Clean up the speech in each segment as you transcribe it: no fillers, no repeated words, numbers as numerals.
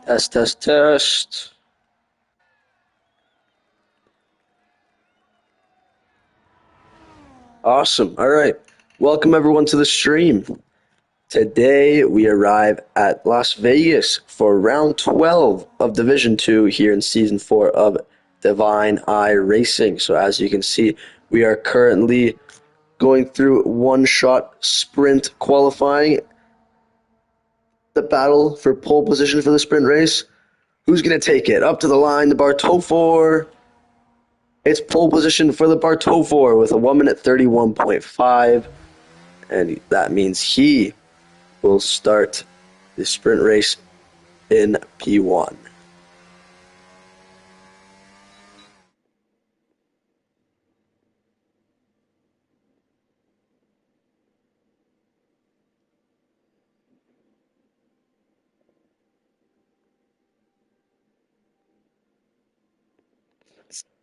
Test, test, test. Awesome. All right. Welcome everyone to the stream. Today we arrive at Las Vegas for round 12 of Division 2 here in season 4 of Divine Eye Racing. So as you can see, we are currently going through one-shot sprint qualifying, the battle for pole position for the sprint race. Who's going to take it? Up to the line, the Bartofor. It's pole position for the Bartofor with a 1 minute 31.5, and that means he will start the sprint race in P1.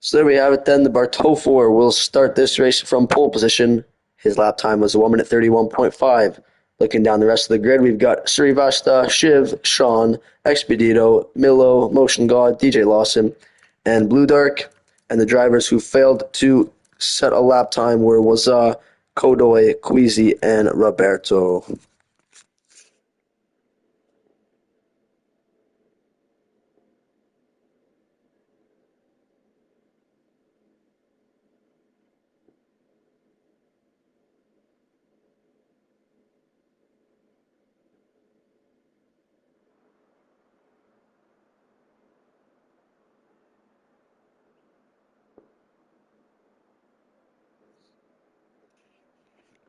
So there we have it then. The Bartofor will start this race from pole position. His lap time was 1 minute 31.5. Looking down the rest of the grid, we've got Surivasta, Shiv, Sean, Expedito, Milo, Motion God, DJ Lawson, and Blue Dark. And the drivers who failed to set a lap time were Waza, Kodoy, Queasy, and Roberto.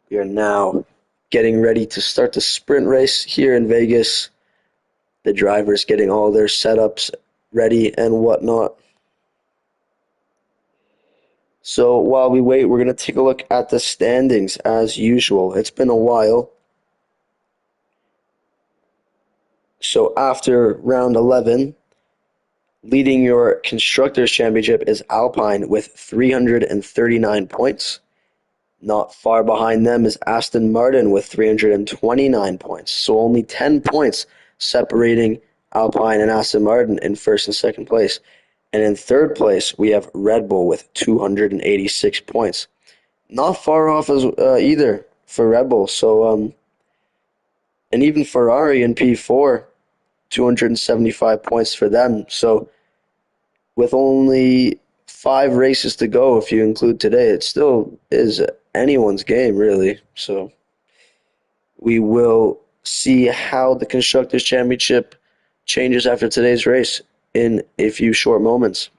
We are now getting ready to start the sprint race here in Vegas. The drivers getting all their setups ready and whatnot. So while we wait, we're going to take a look at the standings as usual. It's been a while. So after round 11, leading your Constructors' Championship is Alpine with 339 points. Not far behind them is Aston Martin with 329 points. So only 10 points separating Alpine and Aston Martin in first and second place. And in third place, we have Red Bull with 286 points. Not far off as either for Red Bull. So, and even Ferrari in P4, 275 points for them. So, with only 5 races to go, if you include today, it still is anyone's game, really. So, we will see how the Constructors' Championship changes after today's race in a few short moments.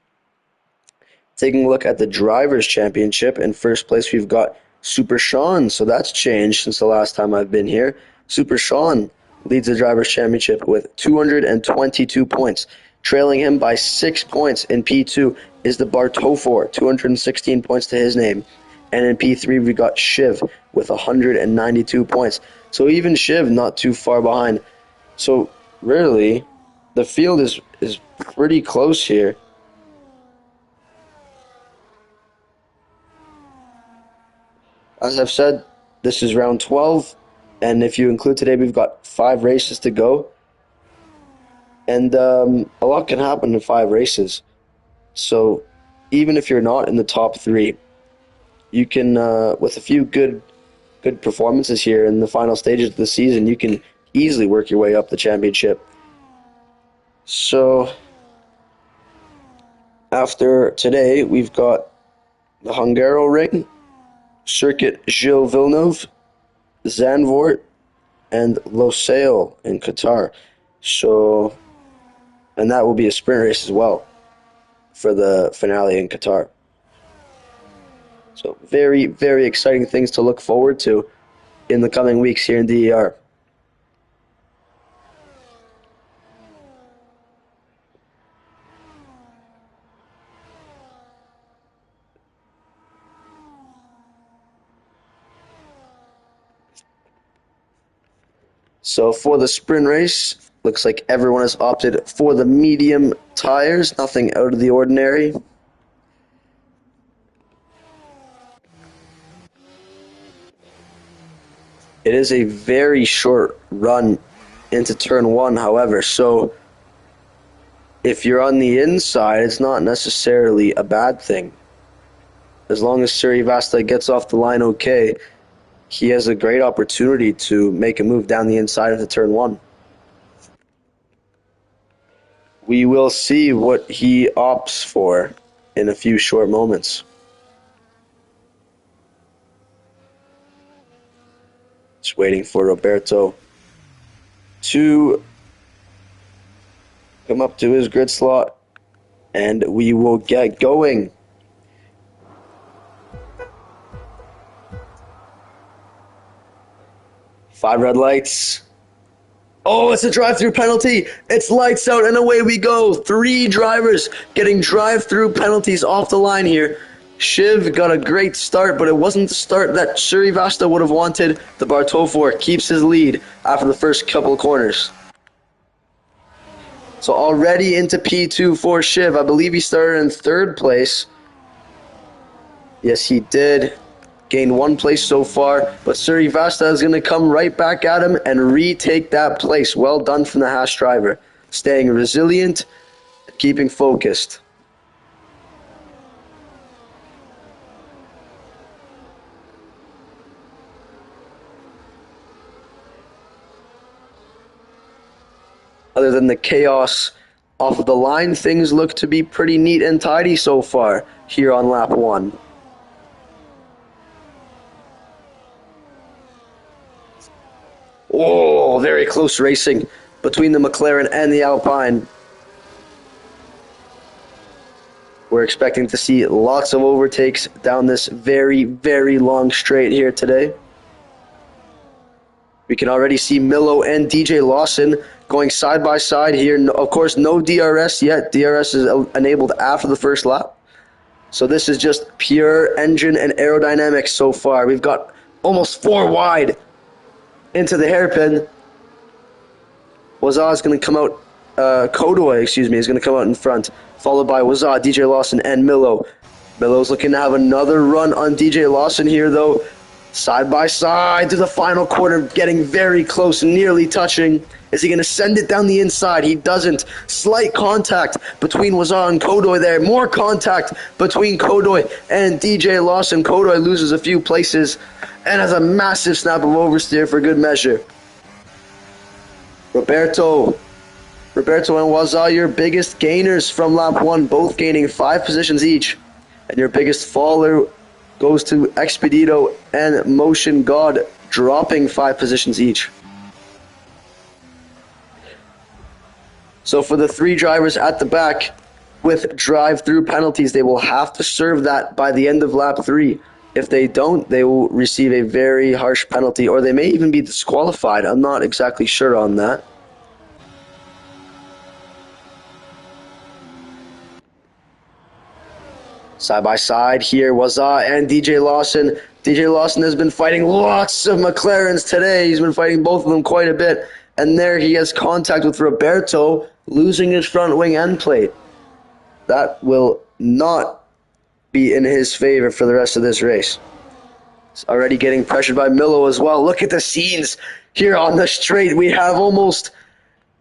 Taking a look at the Drivers' Championship, in first place we've got Super Sean, so that's changed since the last time I've been here. Super Sean leads the Drivers' Championship with 222 points. Trailing him by 6 points in P2 is the Bartofor, 216 points to his name. And in P3 we got Shiv with 192 points. So even Shiv not too far behind. So really, the field is pretty close here. As I've said, this is round 12, and if you include today, we've got 5 races to go. And a lot can happen in 5 races. So even if you're not in the top 3, you can, with a few good performances here in the final stages of the season, you can easily work your way up the championship. So after today, we've got the Hungaroring, Circuit Gilles Villeneuve, Zandvoort, and Losail in Qatar. So, and that will be a sprint race as well for the finale in Qatar. So very, very exciting things to look forward to in the coming weeks here in DER. So for the sprint race, looks like everyone has opted for the medium tires, nothing out of the ordinary. It is a very short run into turn 1, however, so if you're on the inside, it's not necessarily a bad thing. As long as Srivastava gets off the line okay, he has a great opportunity to make a move down the inside of the turn one. We will see what he opts for in a few short moments. Just waiting for Roberto to come up to his grid slot, and we will get going. Five red lights. Oh, it's a drive-through penalty. It's lights out and away we go. 3 drivers getting drive-through penalties off the line here. Shiv got a great start, but it wasn't the start that Srivastava would have wanted. The Bartofor keeps his lead after the first couple of corners. So already into P2 for Shiv. I believe he started in 3rd place. Yes, he did. Gained 1 place so far, but Srivastava is going to come right back at him and retake that place. Well done from the Haas driver. Staying resilient, keeping focused. Other than the chaos off of the line, things look to be pretty neat and tidy so far here on lap 1. Oh, very close racing between the McLaren and the Alpine. We're expecting to see lots of overtakes down this very, very long straight here today. We can already see Milo and DJ Lawson going side by side here. Of course, no DRS yet. DRS is enabled after the first lap. So this is just pure engine and aerodynamics so far. We've got almost 4 wide into the hairpin. Wazza is going to come out, Kodoy, is going to come out in front, followed by Wazza, DJ Lawson, and Milo. Milo's looking to have another run on DJ Lawson here, though. Side by side to the final corner, getting very close, nearly touching. Is he going to send it down the inside? He doesn't. Slight contact between Wazza and Kodoy there. More contact between Kodoy and DJ Lawson. Kodoy loses a few places and has a massive snap of oversteer for good measure. Roberto and Wazza, your biggest gainers from lap 1, both gaining 5 positions each. And your biggest faller goes to Expedito and Motion God, dropping 5 positions each. So for the 3 drivers at the back with drive-through penalties, they will have to serve that by the end of lap 3. If they don't, they will receive a very harsh penalty, or they may even be disqualified. I'm not exactly sure on that. Side by side here, Wazza and DJ Lawson. DJ Lawson has been fighting lots of McLarens today. He's been fighting both of them quite a bit. And there he has contact with Roberto, losing his front wing end plate. That will not be in his favor for the rest of this race. He's already getting pressured by Milo as well. Look at the scenes here on the straight. We have almost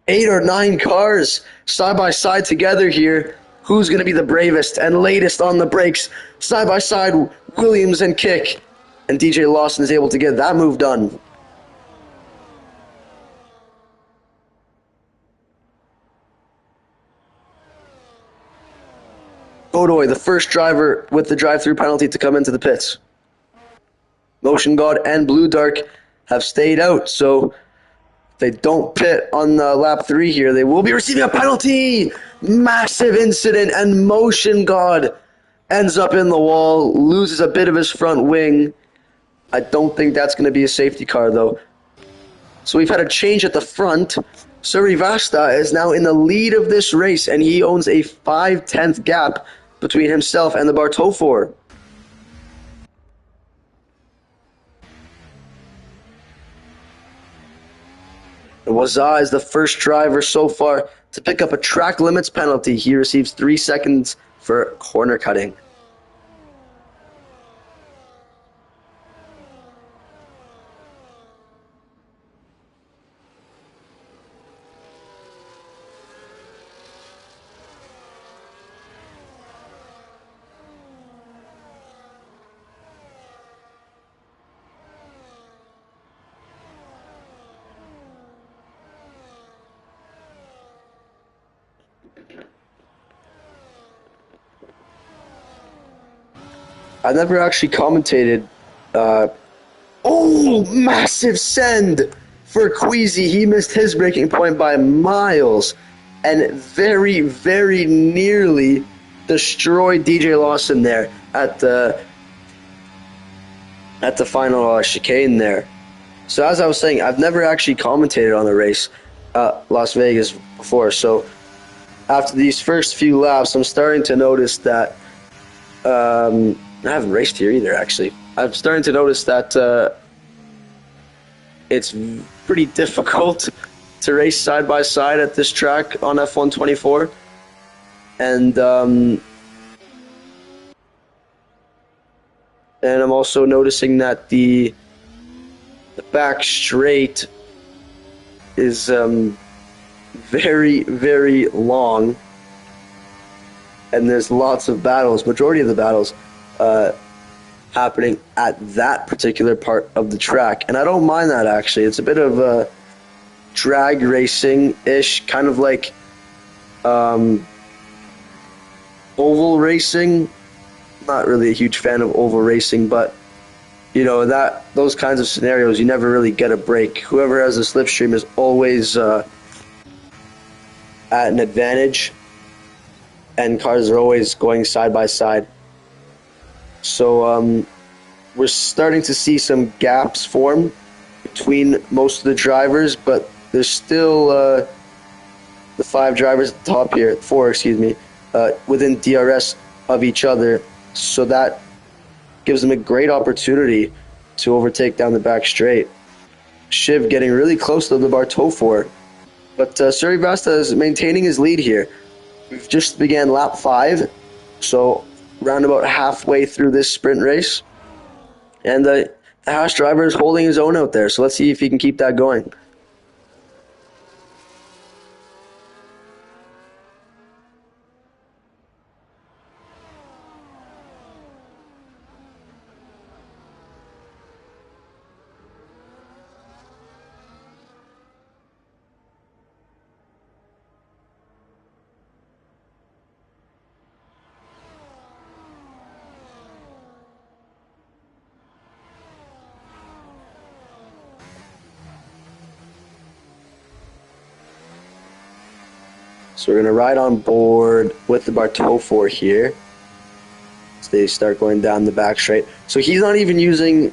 8 or 9 cars side by side together here. Who's going to be the bravest and latest on the brakes? Side by side, Williams and Kick. And DJ Lawson is able to get that move done. Godoy, the first driver with the drive-through penalty to come into the pits. Motion God and Blue Dark have stayed out, so if they don't pit on lap 3 here, they will be receiving a penalty. Massive incident, and Motion God ends up in the wall, loses a bit of his front wing. I don't think that's going to be a safety car, though. So we've had a change at the front. Srivastava is now in the lead of this race, and he owns a 5/10 gap between himself and the Bartofor. Wazza is the first driver so far to pick up a track limits penalty. He receives 3 seconds for corner cutting. I've never actually commentated. Oh, massive send for Queasy. He missed his breaking point by miles and very, very nearly destroyed DJ Lawson there at the final chicane there. So as I was saying, I've never actually commentated on the race at Las Vegas before. So after these first few laps, I'm starting to notice that I haven't raced here either, actually. I'm starting to notice that it's pretty difficult to race side by side at this track on F124. And I'm also noticing that the back straight is very, very long, and there's lots of battles, majority of the battles happening at that particular part of the track. And I don't mind that, actually. It's a bit of drag racing-ish, kind of like oval racing. Not really a huge fan of oval racing, but you know, those kinds of scenarios, you never really get a break. Whoever has the slipstream is always at an advantage, and cars are always going side by side. So we're starting to see some gaps form between most of the drivers, but there's still the 5 drivers at the top here, 4, excuse me, within DRS of each other. So that gives them a great opportunity to overtake down the back straight. Shiv getting really close to the Bartofor, but Surivasta is maintaining his lead here. We've just began lap 5, so round about halfway through this sprint race, and the Haas driver is holding his own out there, so let's see if he can keep that going. So we're going to ride on board with the Bartofor here. So they start going down the back straight. So he's not even using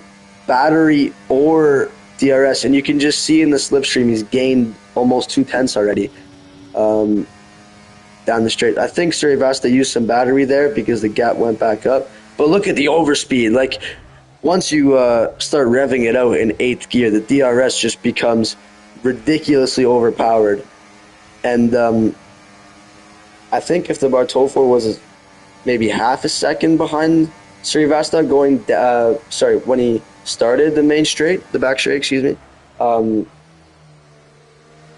battery or DRS, and you can just see in the slipstream he's gained almost 2/10 already down the straight. I think Surivasta used some battery there because the gap went back up. But look at the overspeed. Like, once you start revving it out in 8th gear, the DRS just becomes ridiculously overpowered. And I think if the Bartofor was maybe half a second behind Surivasta going, when he started the main straight, the back straight, excuse me, I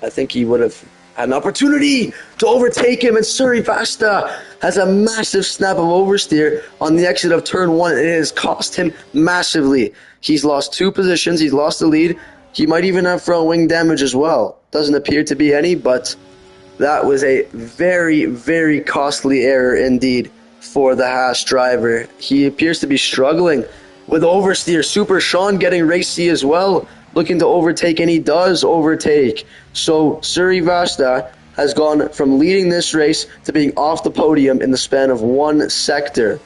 think he would have had an opportunity to overtake him, and Surivasta has a massive snap of oversteer on the exit of turn 1, and it has cost him massively. He's lost 2 positions, he's lost the lead, he might even have front wing damage as well. Doesn't appear to be any, but that was a very, very costly error indeed for the Haas driver. He appears to be struggling with oversteer. Super Sean getting racy as well, looking to overtake, and he does overtake. So Surivasta has gone from leading this race to being off the podium in the span of 1 sector.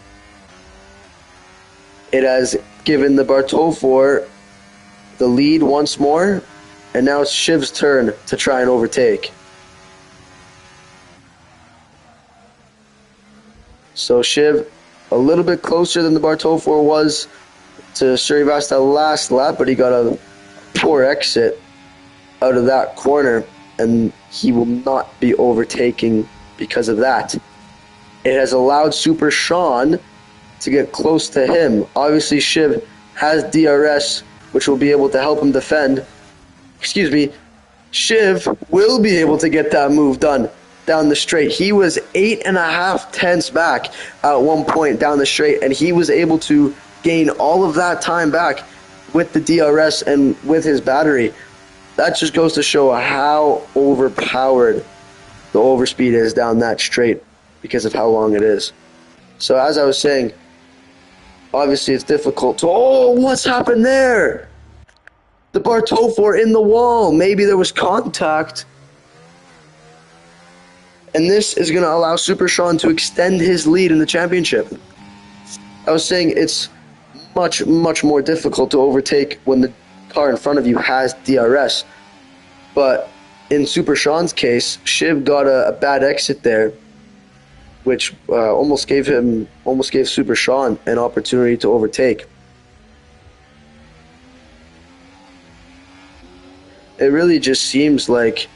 It has given the Bartofor the lead once more, and now it's Shiv's turn to try and overtake. So Shiv a little bit closer than the Bartofor was to Surivasta last lap, but he got a poor exit out of that corner, and he will not be overtaking because of that. It has allowed Super Sean to get close to him. Obviously, Shiv has DRS, which will be able to help him defend. Excuse me, Shiv will be able to get that move done down the straight. He was 8.5 tenths back at one point down the straight, and he was able to gain all of that time back with the DRS and with his battery. That just goes to show how overpowered the overspeed is down that straight because of how long it is. So as I was saying, Obviously, it's difficult to. Oh, what's happened there? The Bartofor in the wall. Maybe there was contact. And this is going to allow Super Sean to extend his lead in the championship. I was saying it's much, much more difficult to overtake when the car in front of you has DRS. But in Super Sean's case, Shiv got a bad exit there, which almost gave Super Sean an opportunity to overtake. It really just seems like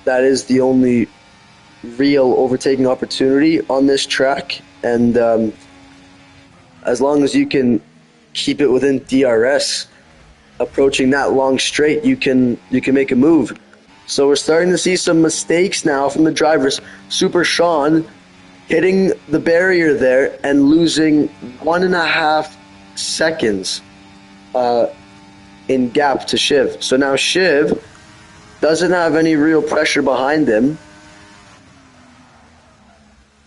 that is the only real overtaking opportunity on this track, and as long as you can keep it within DRS, approaching that long straight, you can make a move. So we're starting to see some mistakes now from the drivers. Super Sean hitting the barrier there and losing 1.5 seconds in gap to Shiv. So now Shiv doesn't have any real pressure behind him.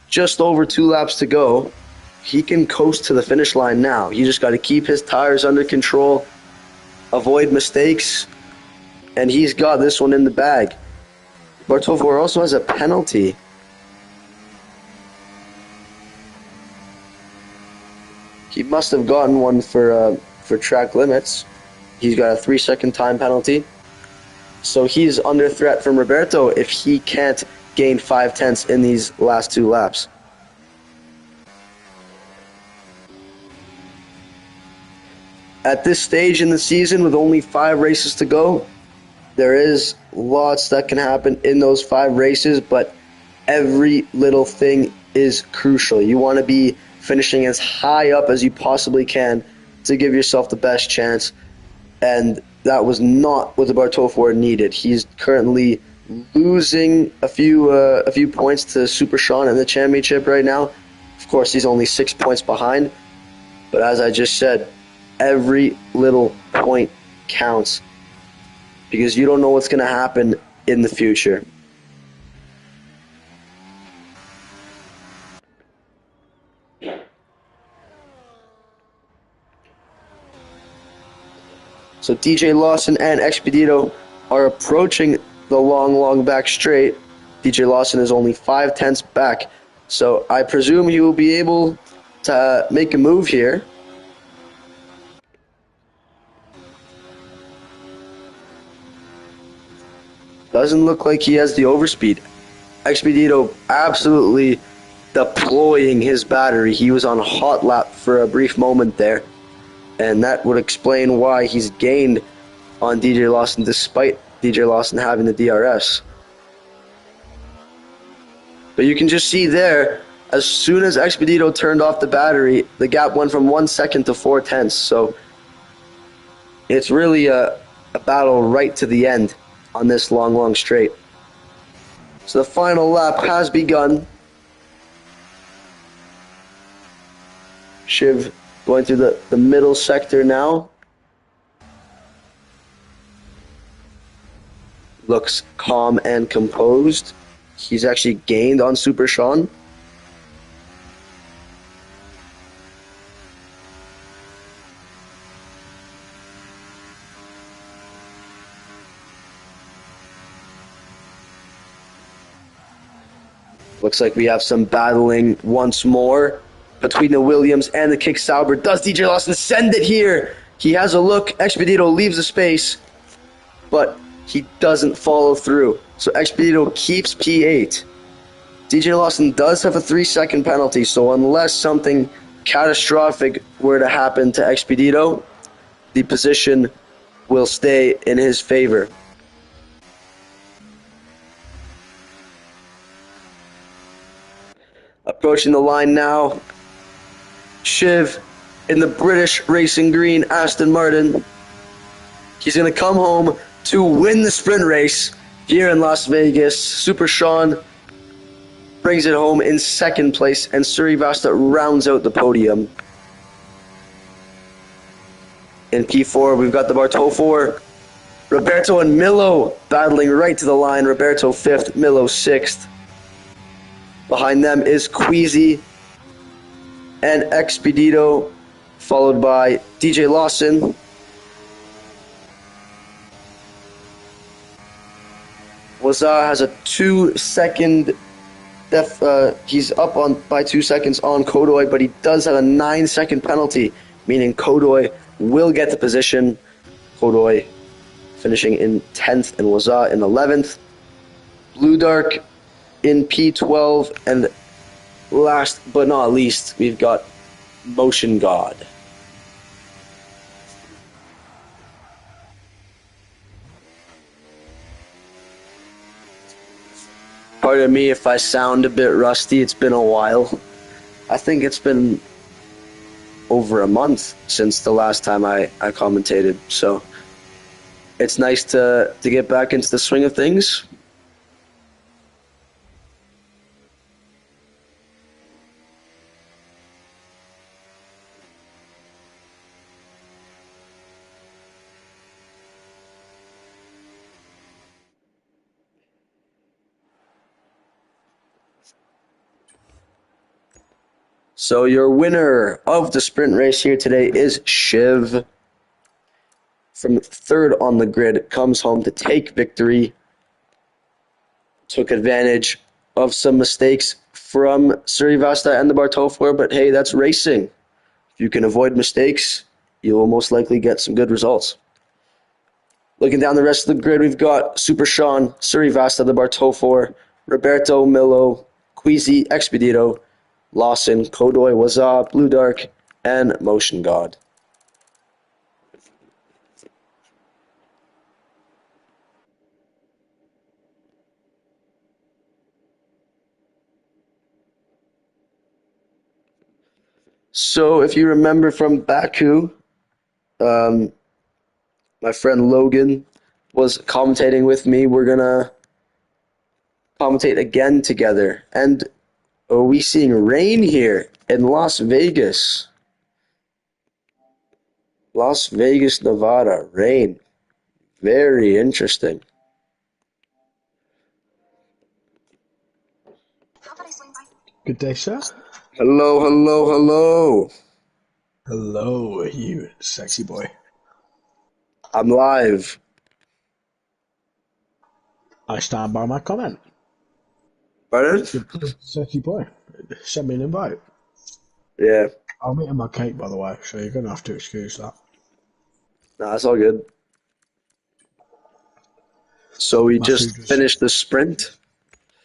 Just over 2 laps to go. He can coast to the finish line now. He just got to keep his tires under control, avoid mistakes, and he's got this one in the bag. Bartofor also has a penalty. He must have gotten one for track limits. He's got a 3-second time penalty. So he's under threat from Roberto if he can't gain 5/10 in these last 2 laps. At this stage in the season, with only 5 races to go, there is lots that can happen in those 5 races, but every little thing is crucial. You want to be finishing as high up as you possibly can to give yourself the best chance, and that was not what the Bartofor needed. He's currently losing a few points to Super Sean in the championship right now. Of course, he's only 6 points behind, but as I just said, every little point counts because you don't know what's going to happen in the future. So DJ Lawson and Expedito are approaching the long back straight. DJ Lawson is only 5/10 back, so I presume he will be able to make a move here. Doesn't look like he has the overspeed. Expedito absolutely deploying his battery. He was on hot lap for a brief moment there, and that would explain why he's gained on DJ Lawson despite DJ Lawson having the DRS. But you can just see there, as soon as Expedito turned off the battery, the gap went from 1 second to 4/10. So it's really a battle right to the end on this long straight. So the final lap has begun. Shiv going through the middle sector now. Looks calm and composed. He's actually gained on Super Sean. Looks like we have some battling once more between the Williams and the Kick Sauber. Does DJ Lawson send it here? He has a look. Expedito leaves the space, but he doesn't follow through. So Expedito keeps P8. DJ Lawson does have a 3-second penalty, so unless something catastrophic were to happen to Expedito, the position will stay in his favor. Approaching the line now, Shiv in the British Racing Green Aston Martin. He's going to come home to win the sprint race here in Las Vegas. Super Sean brings it home in 2nd place, and Surivasta rounds out the podium. In P4, we've got the Bartofor, Roberto and Milo battling right to the line. Roberto 5th, Milo 6th. Behind them is Queasy and Expedito, followed by DJ Lawson. Wazaa has a 2-second he's up on by 2 seconds on Kodoy, but he does have a 9-second penalty, meaning Kodoy will get the position. Kodoy finishing in 10th and Wazaa in 11th. Blue Dark in P12, and last but not least, we've got Motion God. Pardon me if I sound a bit rusty, it's been a while. I think it's been over a month since the last time I commentated, so it's nice to get back into the swing of things. So your winner of the sprint race here today is Shiv. From third on the grid, comes home to take victory. Took advantage of some mistakes from Surivasta and the Bartofor, but hey, that's racing. If you can avoid mistakes, you will most likely get some good results. Looking down the rest of the grid, we've got Super Sean, Surivasta, the Bartofor, Roberto, Milo, Queasy, Expedito, Lawson, Kodoy, Wazaa, Blue Dark, and Motion God. So if you remember from Baku, my friend Logan was commentating with me. We're gonna commentate again together. And are we seeing rain here in Las Vegas? Las Vegas, Nevada, rain. Very interesting. Good day, sir. Hello, hello, hello. Hello, you sexy boy. I'm live. I stand by my comment. Pardon? Good sexy boy. Send me an invite. Yeah, I'm eating my cake, by the way, so you're going to have to excuse that. no, that's all good. So we My food just was... finished the sprint.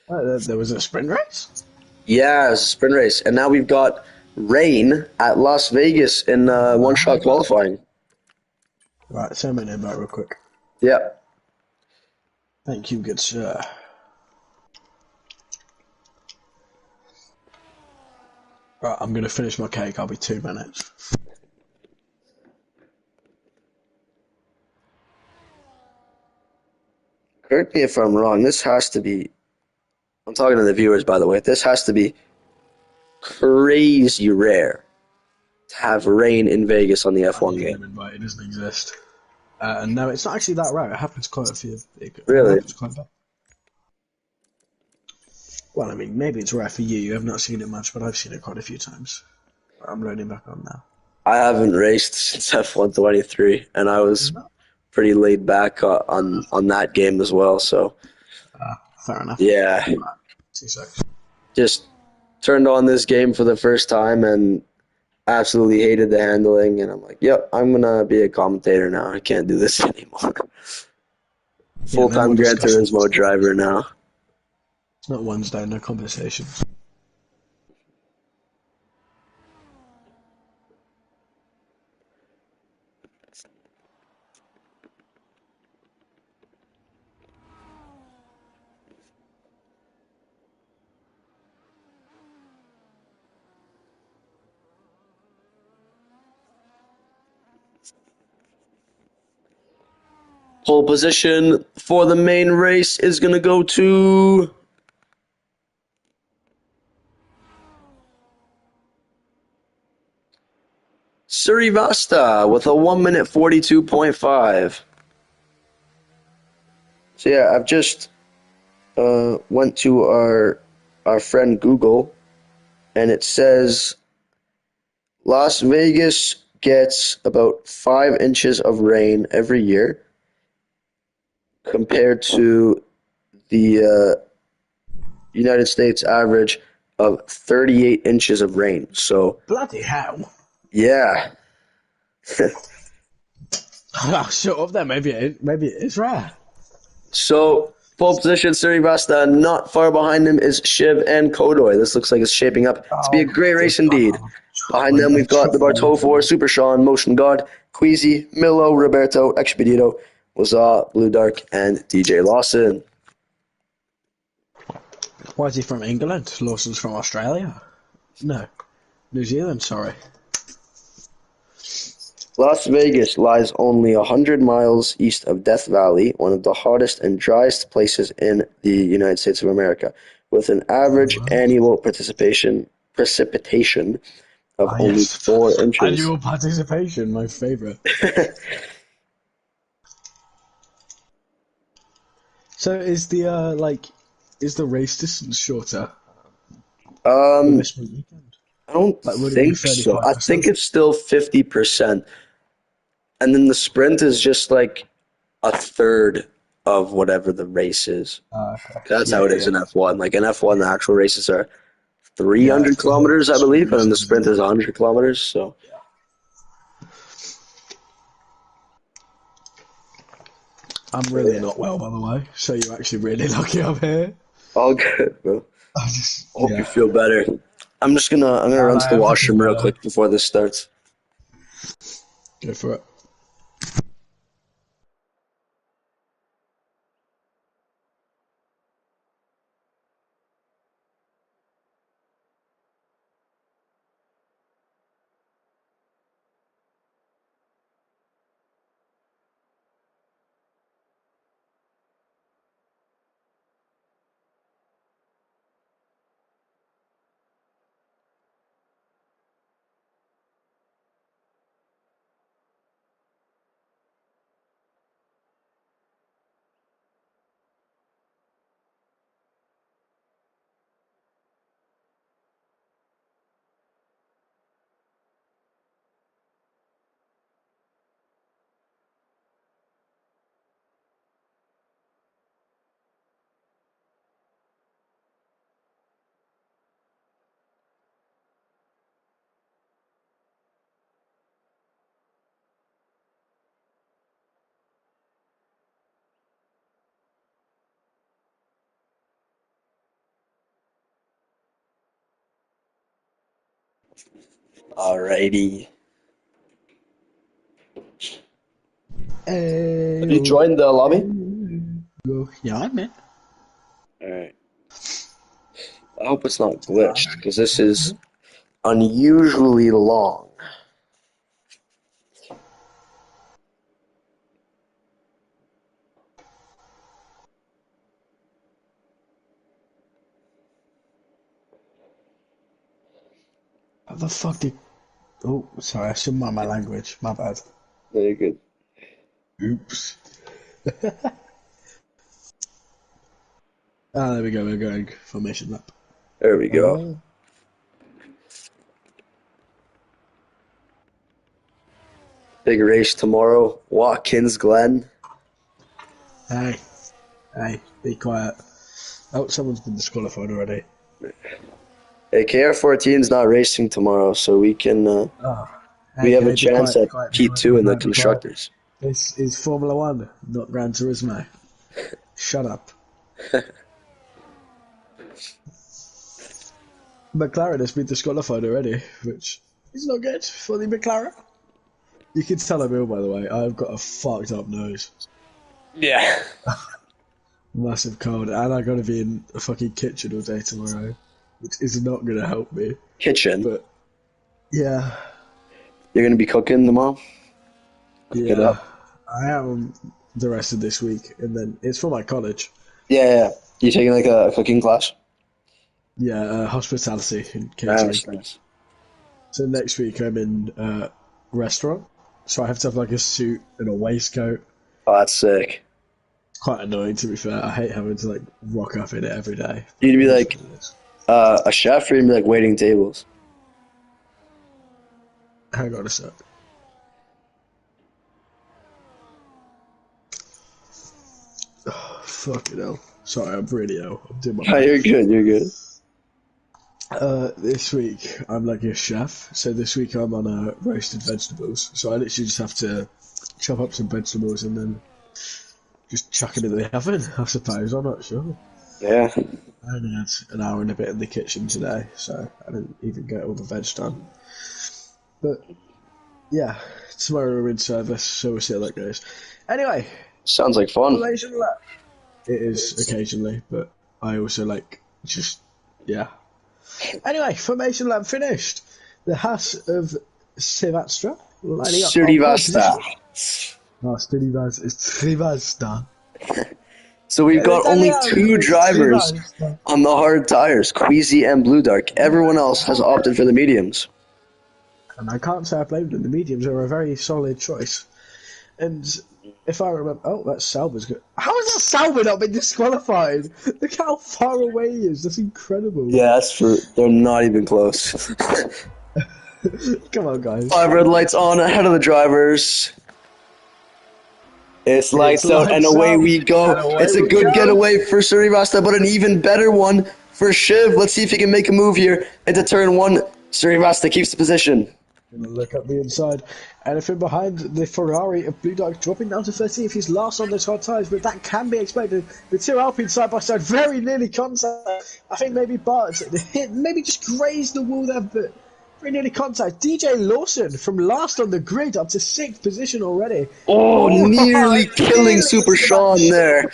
there was a sprint race? Yeah, it's a sprint race. And now we've got rain at Las Vegas in one-shot qualifying. Right, send me an invite real quick. Yeah. Thank you, good sir. Right, I'm going to finish my cake. I'll be 2 minutes. Correct me if I'm wrong. This has to be, I'm talking to the viewers, by the way. This has to be crazy rare to have rain in Vegas on the I F1 need game. an invite. It doesn't exist. No, it's not actually that rare. It happens quite a few. It Really? happens quite bad. Well, I mean, maybe it's rare for you. You have not seen it much, but I've seen it quite a few times. I'm loading back on now. I haven't raced since F1 23, and I was No. pretty laid back on that game as well. So, Fair enough. yeah, 2 seconds. just turned on this game for the first time and absolutely hated the handling. And I'm like, yep, I'm going to be a commentator now. I can't do this anymore. Yeah, no Full-time more Gran discussions. Turismo driver now. It's not Wednesday, no conversation. Pole position for the main race is going to go to Surivasta with a 1 minute 42.5. So yeah, I've just went to our friend Google, and it says Las Vegas gets about 5 inches of rain every year compared to the United States average of 38 inches of rain. So, Bloody hell. yeah. Oh, shut up there. Maybe it is rare. So, pole position, Suri Rasta. Not far behind him is Shiv and Kodoy. This looks like it's shaping up to be a Oh, great dear race indeed. God. Behind them, we've got the Bartol 4, Super Sean, Motion God, Queasy, Milo, Roberto, Expedito, Waza, Blue Dark, and DJ Lawson. Why is he from England? Lawson's from Australia? No. New Zealand, sorry. Las Vegas lies only 100 miles east of Death Valley, one of the hottest and driest places in the United States of America, with an average annual precipitation of Ah, only yes. 4 inches. Annual participation, my favourite. So is the is the race distance shorter for Um, this weekend? I don't Like, would it be think so. I think 35%? it's still 50%. And then the sprint is just like a third of whatever the race is. Okay. That's how Yeah, it is yeah. in F1. Like in F1, the actual races are Yeah, 300 it's the whole kilometers, I believe, and then the sprint is sprint. 100 kilometers. So, I'm so really yeah, not well, by the way, so you're actually really lucky I'm here. all good, bro. I just, Hope you yeah. feel better. I'm gonna And run to I the have to feel washroom real better. quick before this starts. Go for it. Alrighty. Have you Ayo, joined the lobby? ayo. Yeah, I'm in. Alright. I hope it's not glitched because this is unusually long. How the fuck did... Oh, sorry, I shouldn't mind my language. My bad. Very good. Oops. Ah, there we go. We're going formation lap. There we go. Uh, Big race tomorrow. Watkins Glen. hey, hey, be quiet. Oh, someone's been disqualified already. Hey, KR14's not racing tomorrow, so we can Oh, we hey, have a hey, be chance quiet, be at quiet, be quiet, be P2 in the quiet, be quiet. constructors. This is Formula One, not Gran Turismo. Shut up. McLaren has been disqualified already, which is not good for the McLaren. You can tell I'm ill, by the way. I've got a fucked up nose. Yeah. Massive cold, and I gotta be in a fucking kitchen all day tomorrow, which is not gonna help me. Kitchen. But yeah, You're gonna be cooking tomorrow? Cook it yeah, up. I am the rest of this week, and then it's for my college. Yeah. You taking like a cooking class? Yeah, hospitality and catering. Nice, nice. So next week I'm in restaurant, so I have to have like a suit and a waistcoat. Oh, that's sick. It's quite annoying to be fair. I hate having to like rock up in it every day. But You'd be it is like what it is. a chef, or you'd be like waiting tables. Hang on a sec. Oh, fucking hell. Sorry, I'm really ill. I'm doing my Yeah, you're good. You're good. This week I'm like a chef, so this week I'm on roasted vegetables. So I literally just have to chop up some vegetables and then just chuck it in the oven, I suppose. I'm not sure. Yeah. I only had an hour and a bit in the kitchen today, so I didn't even get all the veg done. But yeah, tomorrow we're in service, so we'll see how that goes. Anyway, Sounds like fun. Malaysian lap. It is occasionally, but I also like just yeah. Anyway, formation lap finished. The Haas of Srivastava lining up on pole Srivastava. position. Oh, Srivastava. So we've got only Italiano, 2 drivers Srivastava. on the hard tires, Queasy and Blue Dark. Everyone else has opted for the mediums. And I can't say I blame them. The mediums are a very solid choice. And if I remember, oh, that's Sauber's good. How has that Sauber not been disqualified? Look how far away he is. That's incredible. Yeah, they're not even close. Come on, guys. 5 red lights on ahead of the drivers. It's lights out and lights away out, we go. and away It's a we good go. getaway for Srivastava, but an even better one for Shiv. Let's see if he can make a move here into turn 1. Srivastava keeps the position. Gonna look up the inside. Anything behind the Ferrari of Blue Dark dropping down to 13th. He's last on those hard tyres, but that can be expected. The 2 Alpines side by side very nearly contact. I think maybe Bart maybe just grazed the wall there, but very nearly contact. DJ Lawson from last on the grid up to 6th position already. Oh, nearly killing nearly Super into the Sean back. there.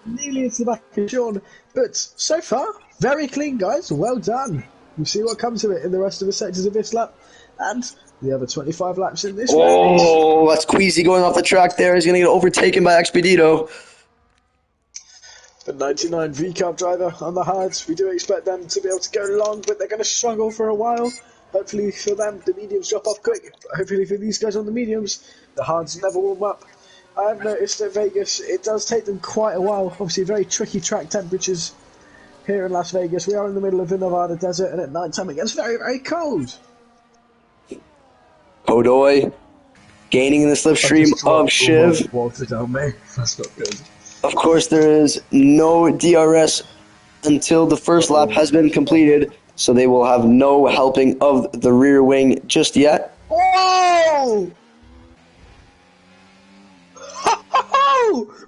Nearly into the back of Sean. But so far, very clean, guys. Well done. We'll see what comes of it in the rest of the sectors of this lap. And the other 25 laps in this race. Oh, that's Queasy going off the track there. He's going to get overtaken by Expedito. The 99 V-Cup driver on the hards. We do expect them to be able to go long, but they're going to struggle for a while. Hopefully for them, the mediums drop off quick. But hopefully for these guys on the mediums, the hards never warm up. I have noticed at Vegas, it does take them quite a while. Obviously, very tricky track temperatures here in Las Vegas. We are in the middle of the Nevada desert, and at night time it gets very, very cold. Kodoy gaining in the slipstream of Shiv. Walter down me. That's not good. Of course, there is no DRS until the first lap has been completed, so they will have no helping of the rear wing just yet. Oh!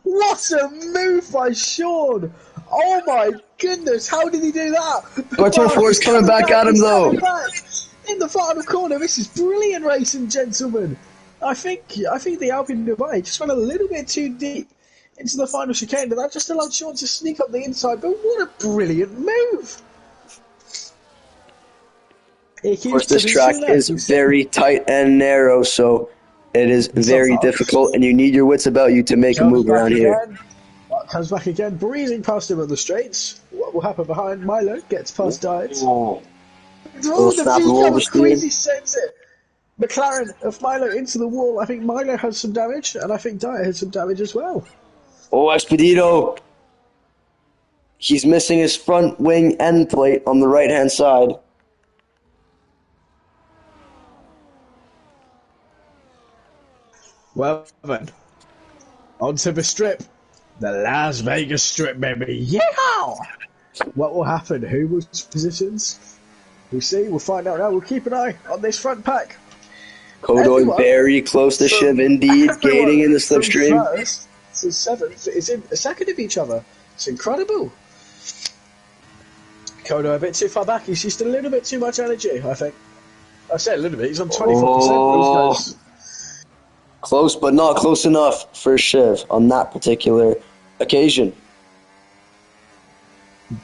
What a move by Sean! Oh my goodness, how did he do that? Quarto Four is coming back at him though. In the final corner, this is brilliant racing, gentlemen. I think the Alpine Dubai just went a little bit too deep into the final chicane, but that just allowed Sean to sneak up the inside. But what a brilliant move! Of course, this track is very tight and narrow, so it is very difficult, and you need your wits about you to make a move around here. Comes back again, breezing past him on the straights. What will happen behind? Milo gets past Diet. Oh, Oh, the V-Cup crazy sends it. McLaren of Milo into the wall. I think Milo has some damage, and I think Diet has some damage as well. Oh, Expedito. He's missing his front wing end plate on the right-hand side. Well then, onto the strip. The Las Vegas Strip, baby. Yeah! What will happen? Who will positions? We'll see. We'll find out now. We'll keep an eye on this front pack. Kodoy very close to Shiv, indeed, gaining in the slipstream. From first to 7th is in a second of each other. It's incredible. Kodo a bit too far back. He's just a little bit too much energy, I think. I say a little bit. He's on 24%. Oh. Those guys. Close, but not close enough for Shiv on that particular occasion.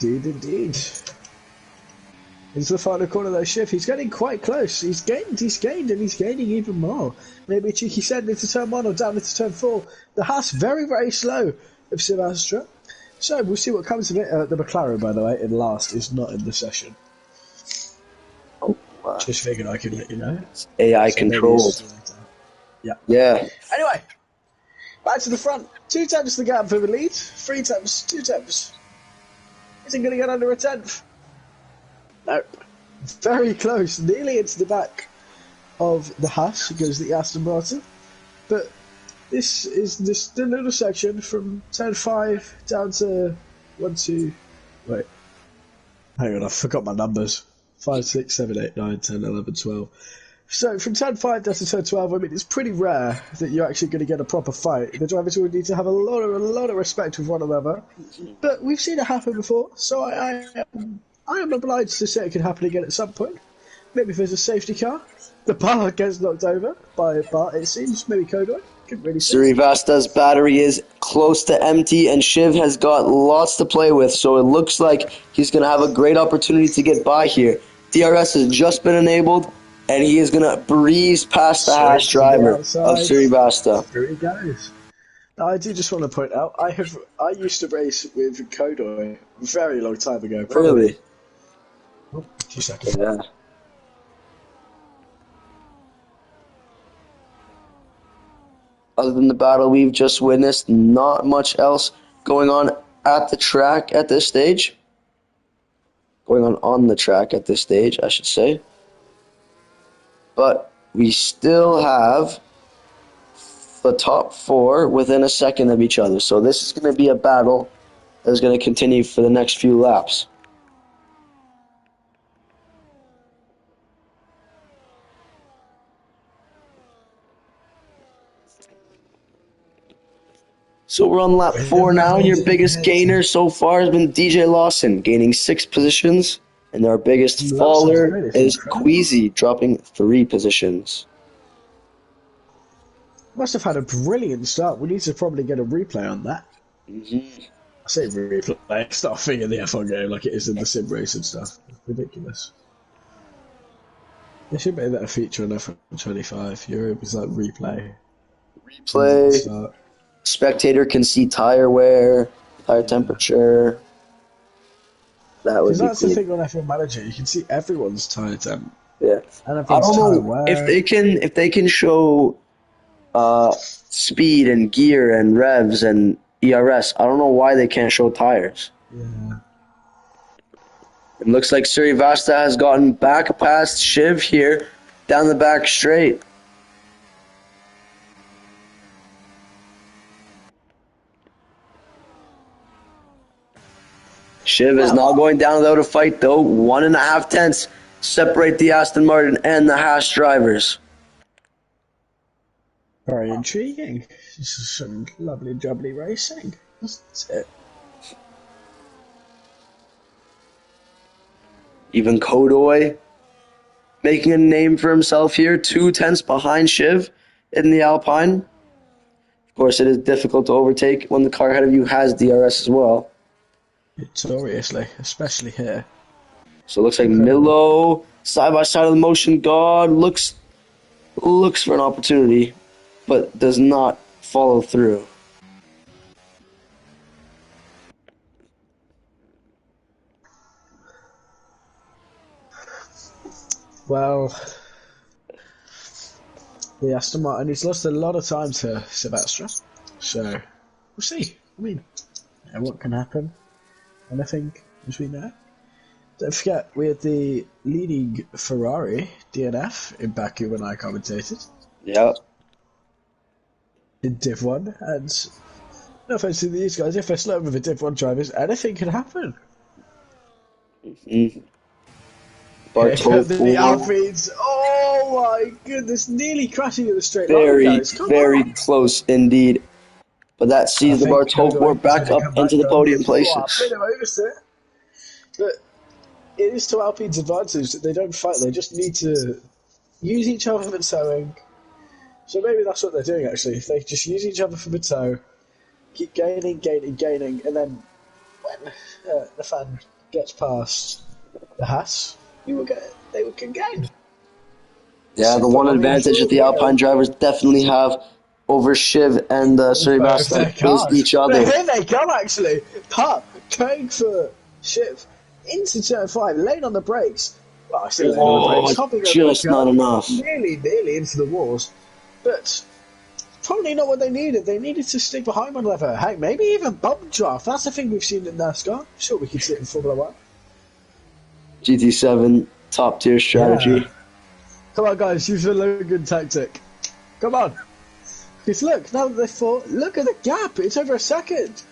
Indeed. Into the final corner though, Shiv. He's getting quite close. He's gained, and he's gaining even more. Maybe a cheeky send into turn 1 or down into turn 4. The Haas very, very slow of Silvestre. So we'll see what comes of it. The McLaren, by the way, in last is not in the session. Oh, wow. Just figured I could let you know. It's AI controlled. Yeah. Anyway, back to the front. 2 tenths the gap for the lead. 3 tenths, 2 tenths. Isn't going to get under a tenth. No. Very close, nearly into the back of the Haas goes the Aston Martin. But this is the little section from turn 5 down to 1, 2. Wait. Hang on, I forgot my numbers. 5, 6, 7, 8, 9, 10, 11, 12. So from turn 5 down to turn 12, I mean, it's pretty rare that you're actually going to get a proper fight. The drivers will need to have a lot of respect with one another. But we've seen it happen before, so I am obliged to say it could happen again at some point. Maybe if there's a safety car, the bar gets knocked over by Bart, it seems. Maybe Kodoi. Couldn't really see. Srivasta's battery is close to empty, and Shiv has got lots to play with, so it looks like he's going to have a great opportunity to get by here. DRS has just been enabled, and he is going to breeze past the Haas driver of Srivasta. There he goes. Now, I do just want to point out, I used to race with Kodoi a very long time ago. Really? Oh, 2 seconds. Yeah. Other than the battle we've just witnessed, not much else going on at the track at this stage. Going on the track at this stage, I should say. But we still have the top 4 within a second of each other. So this is going to be a battle that is going to continue for the next few laps. So we're on lap 4 now. Your biggest gainer so far has been DJ Lawson, gaining 6 positions. And our biggest faller is Queasy, dropping 3 positions. Must have had a brilliant start. We need to probably get a replay on that. Mm-hmm. I say replay. It's not a thing in the F1 game like it is in the sim race and stuff. It's ridiculous. They should make that a feature on F1 25. Europe is like replay. Replay. Spectator can see tire wear, tire temperature. That would be that's cool. The thing on F1 Manager. You can see everyone's tire temp. Yeah. And I don't know if they can show speed and gear and revs and ERS. I don't know why they can't show tires. Yeah. It looks like Srivasta has gotten back past Shiv here down the back straight. Shiv is not going down without a fight, though. 1.5 tenths separate the Aston Martin and the Haas drivers. Very intriguing. This is some lovely jubbly racing. That's it. Even Kodoi making a name for himself here. 2 tenths behind Shiv in the Alpine. Of course, it is difficult to overtake when the car ahead of you has DRS as well. Notoriously, especially here. So it looks like Milo, side by side of the motion god, looks for an opportunity, but does not follow through. Well, the Aston Martin, he's lost a lot of time to Silvestre, so we'll see. I mean, what can happen? Anything, as we know. Don't forget, we had the leading Ferrari DNF in Baku when I commentated. Yep. In Div 1, and no offense to these guys, if they're slow with the Div 1 drivers, anything can happen. Mm-hmm. The Alpines, oh my goodness, nearly crashing in the straight line, guys. Very close indeed. But that sees the Bartol back up into the podium places. But it is to Alpine's advantage that they don't fight. They just need to use each other for towing. So maybe that's what they're doing, actually. If they just use each other for the tow, keep gaining, and then when the fan gets past the Haas, they can gain. Yeah, the one advantage that the Alpine drivers definitely have over Shiv and Srivasta is each other. Here they come, actually. Going for Shiv into turn 5, late on the brakes. Well, I still late on the brakes. Just not enough. Nearly into the walls. But probably not what they needed. They needed to stick behind one another. Heck, maybe even bump draft. That's the thing we've seen in NASCAR. Sure, we could see it in Formula 1. GT7, top tier strategy. Yeah. Come on, guys, use the Logan tactic. Come on. Because look, now that they're four, look at the gap. It's over a second.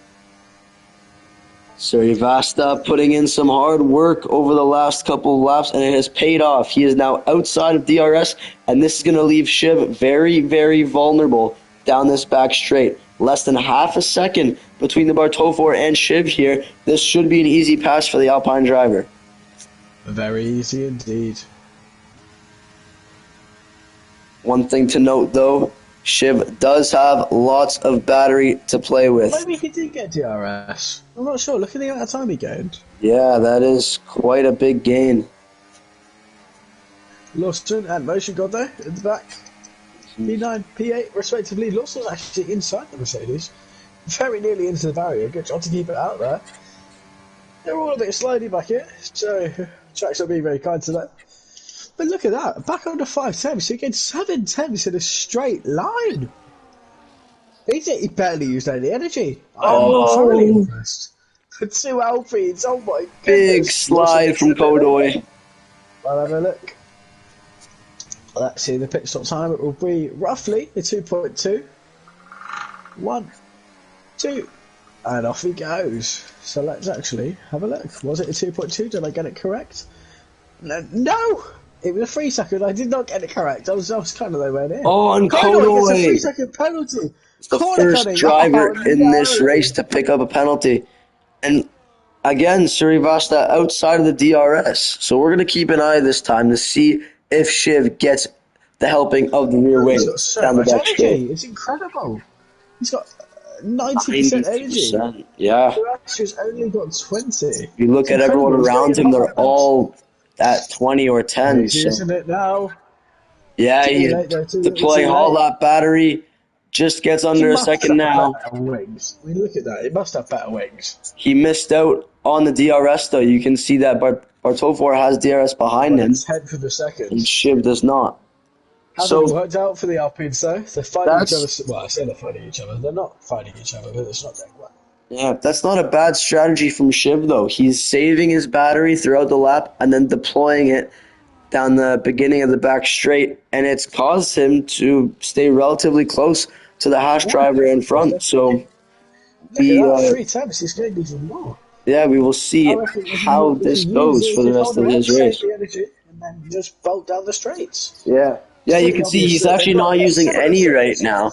Srivastava putting in some hard work over the last couple of laps, and it has paid off. He is now outside of DRS, and this is going to leave Shiv very, very vulnerable down this back straight. Less than half a second between the Bartofor and Shiv here. This should be an easy pass for the Alpine driver. Very easy indeed. One thing to note, though, Shiv does have lots of battery to play with. Maybe he did get DRS. I'm not sure. Look at the amount of time he gained. Yeah, that is quite a big gain. Lawson and Motion got there at the back. P9, P8 respectively. Lawson's actually inside the Mercedes. Very nearly into the barrier. Good job to keep it out there. They're all a bit slidey back here, so tracks are being very kind to them. But look at that, back under 5 tenths, so he gained 7 tenths in a straight line. He barely used any energy. I'm thoroughly impressed. For 2 Alpines, oh my goodness. Big slide from Godoy. I'll have a look. Let's see, the pit stop time, it will be roughly a 2.2. 1, 2, and off he goes. So let's actually have a look. Was it a 2.2? Did I get it correct? No! It was a 3 second. I did not get it correct. I was kind of nowhere near. Oh, and Godoy gets a Godoy! 3-second penalty. It's the Corner first cutting. driver Oh, in no. this race to pick up a penalty. And again, Srivastava outside of the DRS. So we're going to keep an eye this time to see if Shiv gets the helping of the rear wing He's got so down the much back energy. straight. It's incredible. He's got 90% energy. 90%. Yeah. He's only got 20. If you look at incredible. everyone He's around very him, they're fast. all at 20 or 10. Easy, So, isn't it now? yeah, Too he's late, though, too deploying late. hot lap battery. Just gets under a Must second have now. better wings. I mean, look at that. It must have better wings. He missed out on the DRS, though. You can see that Bartofor has DRS behind him, It's 10th of a second. and Shiv does not. Hasn't So worked out for the Alpines, though. They're fighting each that's other. Well, I say they're fighting each other. They're not fighting each other, but it's not going well. yeah, that's not a bad strategy from Shiv, though. He's saving his battery throughout the lap and then deploying it down the beginning of the back straight, and it's caused him to stay relatively close to the Haas driver in front. So Look we, at that. 3 tenths. He's going even more. yeah, we will see I reckon how this goes for the rest of his race. Save the energy and then just bolt down the straights. Yeah, yeah, you can see he's actually not using any right now,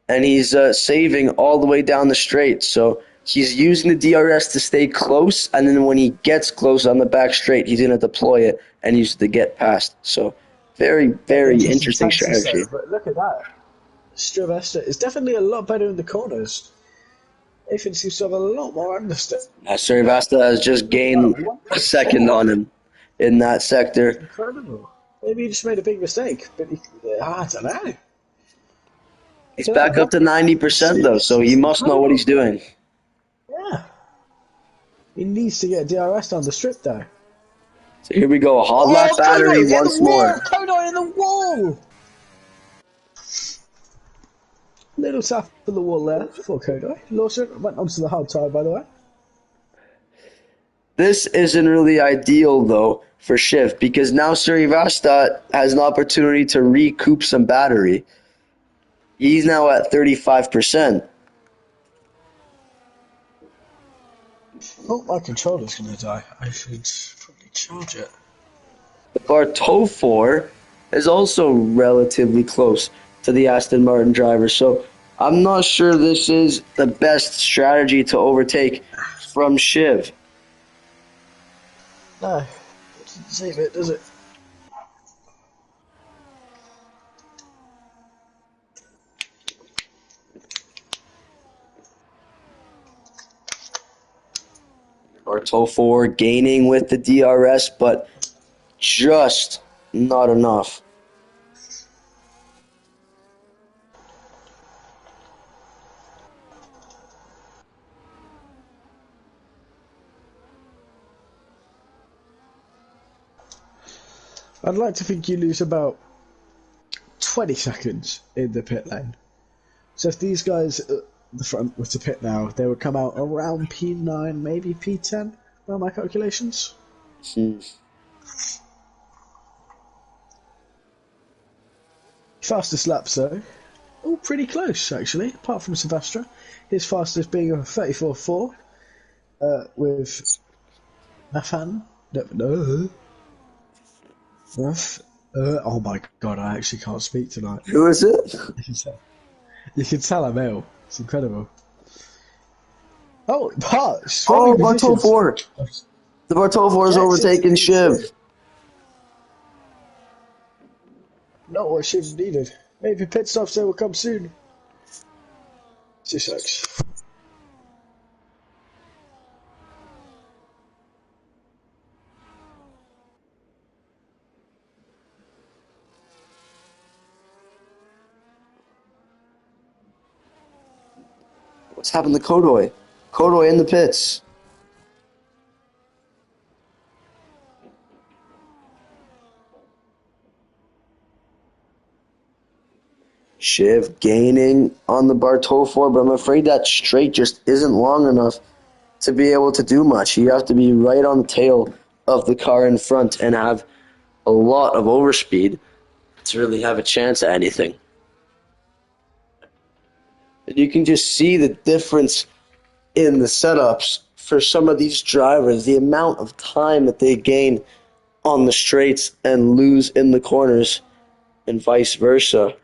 and he's saving all the way down the straight. So he's using the DRS to stay close, and then when he gets close on the back straight, he's going to deploy it and use it to get past. So very, very interesting strategy. But look at that. Srivastava is definitely a lot better in the corners. Nathan seems to have a lot more understand. Srivastava has just gained a second on him in that sector. Incredible. Maybe he just made a big mistake, but I don't know. He's back up to 90% though, so he must know what he's doing. Yeah. He needs to get DRS down the strip, though. So here we go, a hot lap battery once more. Kono in the wall! Little tap on the wall there for Kono. Lawson went onto the hard tire, by the way. This isn't really ideal, though, for Shiv, because now Srivastava has an opportunity to recoup some battery. He's now at 35%. Oh, my controller's going to die. I should probably charge it. Bartofor is also relatively close to the Aston Martin driver, so I'm not sure this is the best strategy to overtake from Shiv. No, it doesn't save it, does it? Bartofor gaining with the DRS, but just not enough. I'd like to think you lose about 20 seconds in the pit lane. So if these guys at the front were to pit now, they would come out around P9, maybe P10, by my calculations. Fastest laps, though, all pretty close, actually, apart from Silvestre. His fastest being a 34.4 with Nathan. No. Oh my god, I actually can't speak tonight. Who is it? You can tell I'm ill. It's incredible. Oh, Oh, swapping Bartol positions. 4. The Bartol 4 is overtaking Shiv. Not what Shiv needed. Maybe pit stops there will come soon. 2 secs. What's happened to Kodoy? Kodoy in the pits. Shiv gaining on the Bartol 4, but I'm afraid that straight just isn't long enough to be able to do much. You have to be right on the tail of the car in front and have a lot of overspeed to really have a chance at anything. And you can just see the difference in the setups for some of these drivers, the amount of time that they gain on the straights and lose in the corners, and vice versa.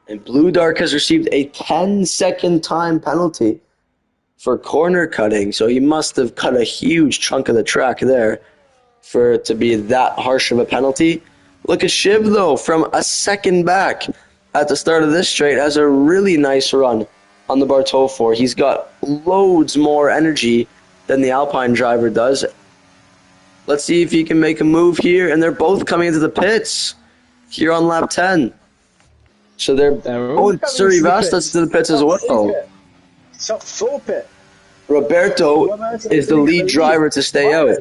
And Blue Dark has received a 10-second time penalty for corner cutting, so he must have cut a huge chunk of the track there for it to be that harsh of a penalty. Look at Shiv, though, from a second back at the start of this straight, has a really nice run on the Bartol 4. He's got loads more energy than the Alpine driver does. Let's see if he can make a move here, and they're both coming into the pits here on lap 10. So they're Srivasta's to the pits as well. Top 4 pit. Roberto is the lead driver to stay out.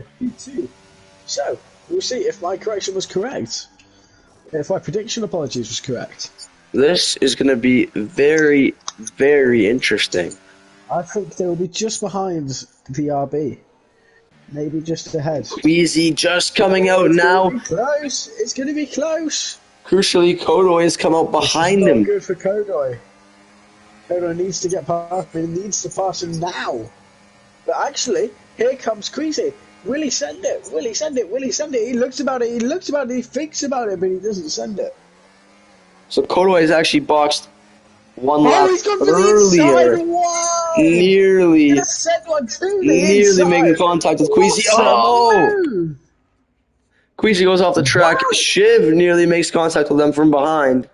So, we'll see if my correction was correct. If my prediction, apologies, was correct. This is going to be very, very interesting. I think they will be just behind VRB. Maybe just ahead. Queasy just coming out now. Close. It's going to be close. Crucially, Kodoy has come out behind him. Good for Kodoy. Kodoy needs to get past him. He needs to pass him now. But actually, here comes Queasy. Will he send it? Will he send it? Will he send it? He looks about it. He looks about it. He thinks about it, but he doesn't send it. So Kodoy has actually boxed one lap he's gone to earlier. the inside. Wow. Nearly inside. making contact with Queasy. Oh! Queasy goes off the track. Wow. Shiv nearly makes contact with them from behind.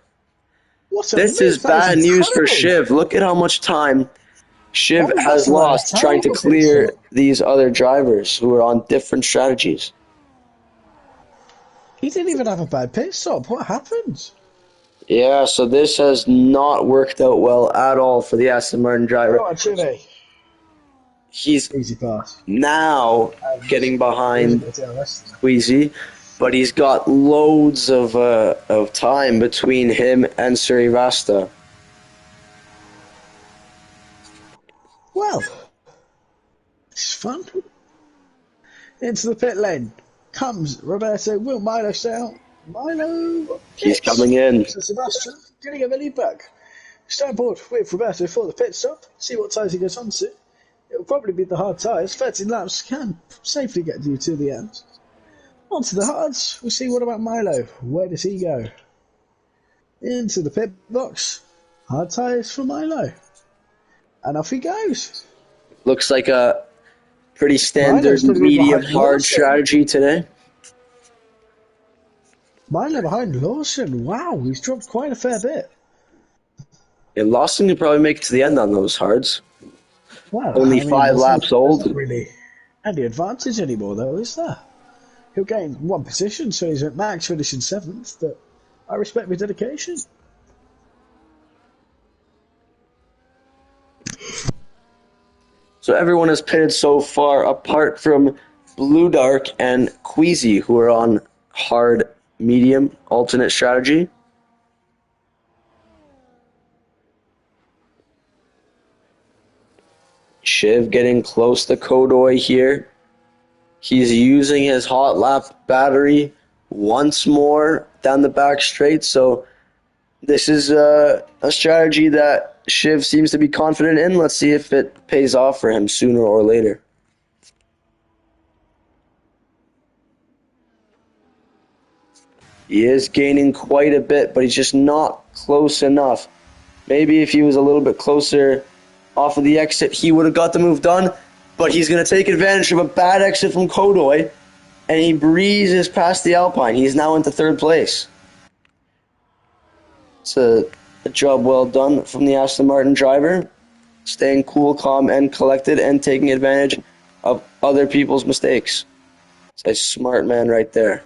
This is bad news for Shiv. Look at how much time Shiv has lost trying to clear these other drivers who are on different strategies. He didn't even have a bad pit stop. What happened? Yeah, so this has not worked out well at all for the Aston Martin driver. Go on, Chile. He's Easy pass. now getting behind Queasy, but he's got loads of time between him and Srivastu. Well, it's fun. Into the pit lane comes Roberto. Will Milo stay out? Milo. He's coming in. So Sebastian getting a lead back. Stay on board with Roberto for the pit stop. See what tyres he goes on to. It'll probably be the hard tyres. 13 laps can safely get you to the end. On to the hards. We'll see what about Milo. Where does he go? Into the pit box. Hard tyres for Milo. And off he goes. Looks like a pretty standard medium-hard strategy today. Milo behind Lawson. Wow, he's dropped quite a fair bit. Yeah, Lawson could probably make it to the end on those hards. Wow, Only 5 laps old. That's not really any advantage anymore, though, is there? He'll gain 1 position, so he's at max finishing 7th, but I respect my dedication. So everyone has pitted so far, apart from Blue Dark and Queasy, who are on hard, medium, alternate strategy. Shiv getting close to Kodoy here. He's using his hot lap battery once more down the back straight. So this is a strategy that Shiv seems to be confident in. Let's see if it pays off for him sooner or later. He is gaining quite a bit, but he's just not close enough. Maybe if he was a little bit closer off of the exit, he would have got the move done. But he's going to take advantage of a bad exit from Kodoy, and he breezes past the Alpine. He's now into third place. It's a job well done from the Aston Martin driver, staying cool, calm, and collected, and taking advantage of other people's mistakes. It's a smart man right there.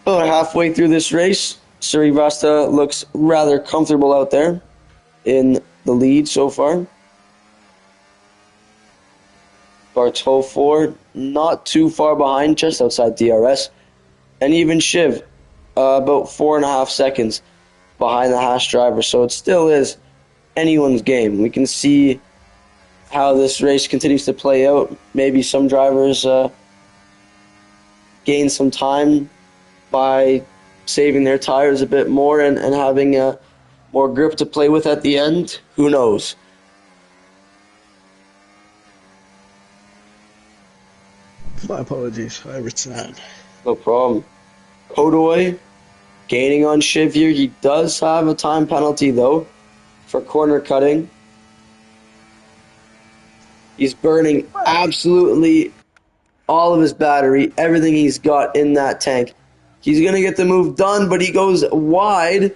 About halfway through this race, Srivastava looks rather comfortable out there in the lead so far. Bartol not too far behind, just outside DRS. And even Shiv, about 4.5 seconds behind the Haas driver. So it still is anyone's game. We can see how this race continues to play out. Maybe some drivers gain some time by saving their tires a bit more and having more grip to play with at the end. Who knows? My apologies, I return. No problem. Kodoy gaining on Shiv here. He does have a time penalty, though, for corner cutting. He's burning absolutely all of his battery, everything he's got in that tank. He's going to get the move done, but he goes wide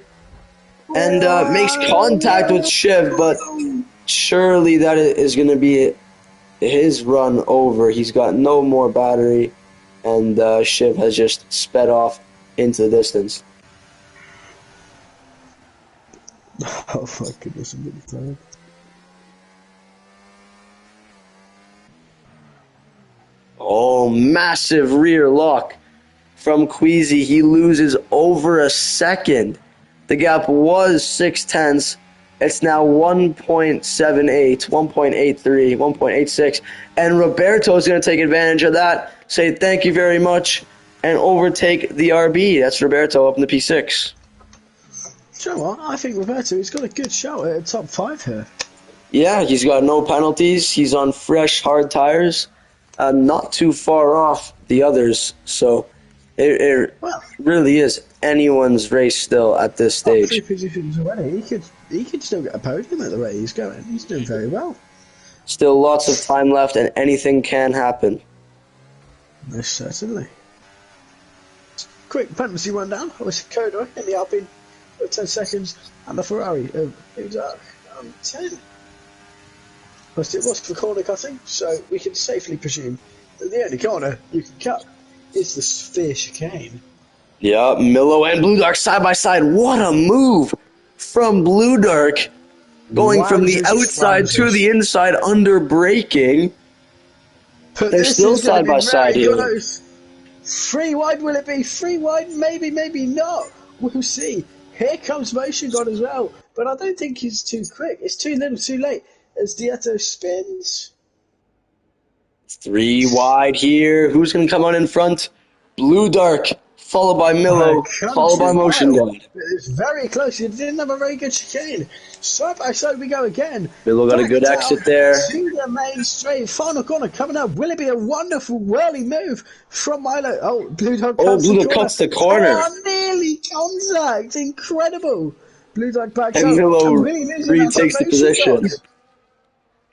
and makes contact with Shiv, but surely that is going to be his run over. He's got no more battery, and Shiv has just sped off into the distance. Oh my goodness, I'm really tired. Oh, massive rear lock from Queasy. He loses over a second. The gap was 0.6. It's now 1.78, 1.83, 1.86. And Roberto is going to take advantage of that, say thank you very much, and overtake the RB. That's Roberto up in the P6. Do you know what? I think Roberto, he's got a good shot at top 5 here. Yeah, he's got no penalties. He's on fresh, hard tires. Not too far off the others. So it really is anyone's race still at this stage. 3 positions already. He could still get a podium at the rate he's going. He's doing very well. Still lots of time left, and anything can happen. Most certainly. Quick penalty rundown. Obviously, Kodoy in the Alpine for 10 seconds, and the Ferrari of 10. But it was for corner cutting, so we can safely presume that the only corner you can cut is the Sphere chicane. Yeah, Milo and Blue Dark side by side. What a move from Blue Dark, going from the outside to the inside under braking. But they're still side by side here. Close. 3 wide will it be? 3 wide? Maybe, maybe not. We'll see. Here comes Motion God as well, but I don't think he's too quick. It's too little, too late. As Dieto spins. 3 wide here. Who's going to come on in front? Blue Dark, followed by Milo, followed by Motion God. It's very close. He didn't have a very good chicane. Side by side we go again. Milo got a good exit there. To the main straight. Final corner coming up. Will it be a wonderful whirly move from Milo? Oh, Blue Dog cuts the corner. Oh, nearly contact. Incredible. Blue Dog backs and up. Milo retakes the position.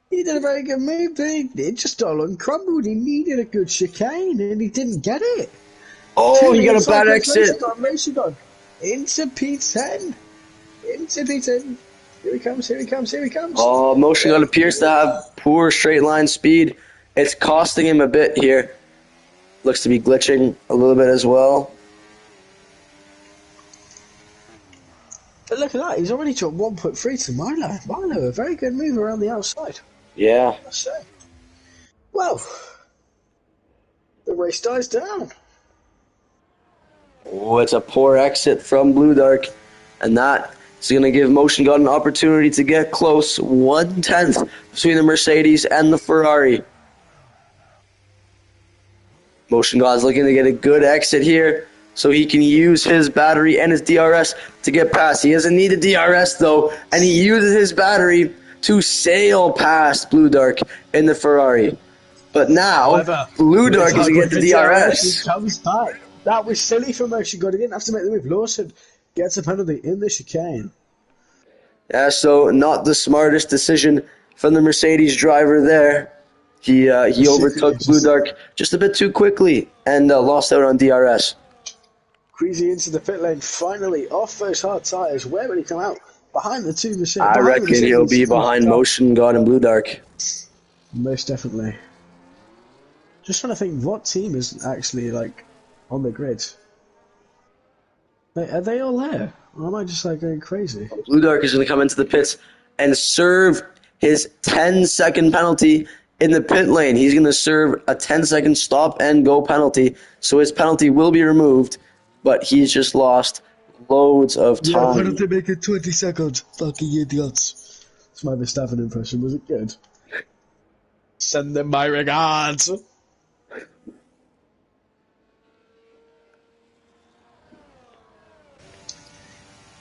He did a very good move, but it just all uncrumbled. He needed a good chicane, and he didn't get it. Oh, he got a bad exit. Into P10. Into P10. Here he comes, here he comes, here he comes. Oh, Motion God appears to have poor straight line speed. It's costing him a bit here. Looks to be glitching a little bit as well. But look at that, he's already dropped 1.3 to Milo. Milo, a very good move around the outside. Yeah. I say. Well, the race dies down. Oh, it's a poor exit from Blue Dark, and that is going to give Motion God an opportunity to get close. 1/10 between the Mercedes and the Ferrari. Motion God is looking to get a good exit here so he can use his battery and his DRS to get past. He doesn't need a DRS though, and he uses his battery to sail past Blue Dark in the Ferrari. But now, However, Blue with his Dark is hard going work to for get the DRS, he DRS. comes back. That was silly for Motion God. He didn't have to make the move. Lawson gets a penalty in the chicane. Yeah, so not the smartest decision from the Mercedes driver there. He overtook Blue Dark just a bit too quickly and lost out on DRS. Queasy into the pit lane, finally off those hard tyres. Where will he come out? Behind the two Mercedes. I reckon he'll be behind Motion God and Blue Dark. Most definitely. Just trying to think, what team is actually like on the grid? Are they all there? Or am I just like going crazy? Blue Dark is going to come into the pits and serve his 10-second penalty in the pit lane. He's going to serve a 10-second stop and go penalty, so his penalty will be removed, but he's just lost loads of time. Yeah, why don't they make it 20 seconds? Fucking idiots. That's my Verstappen impression. Was it good? Send them my regards.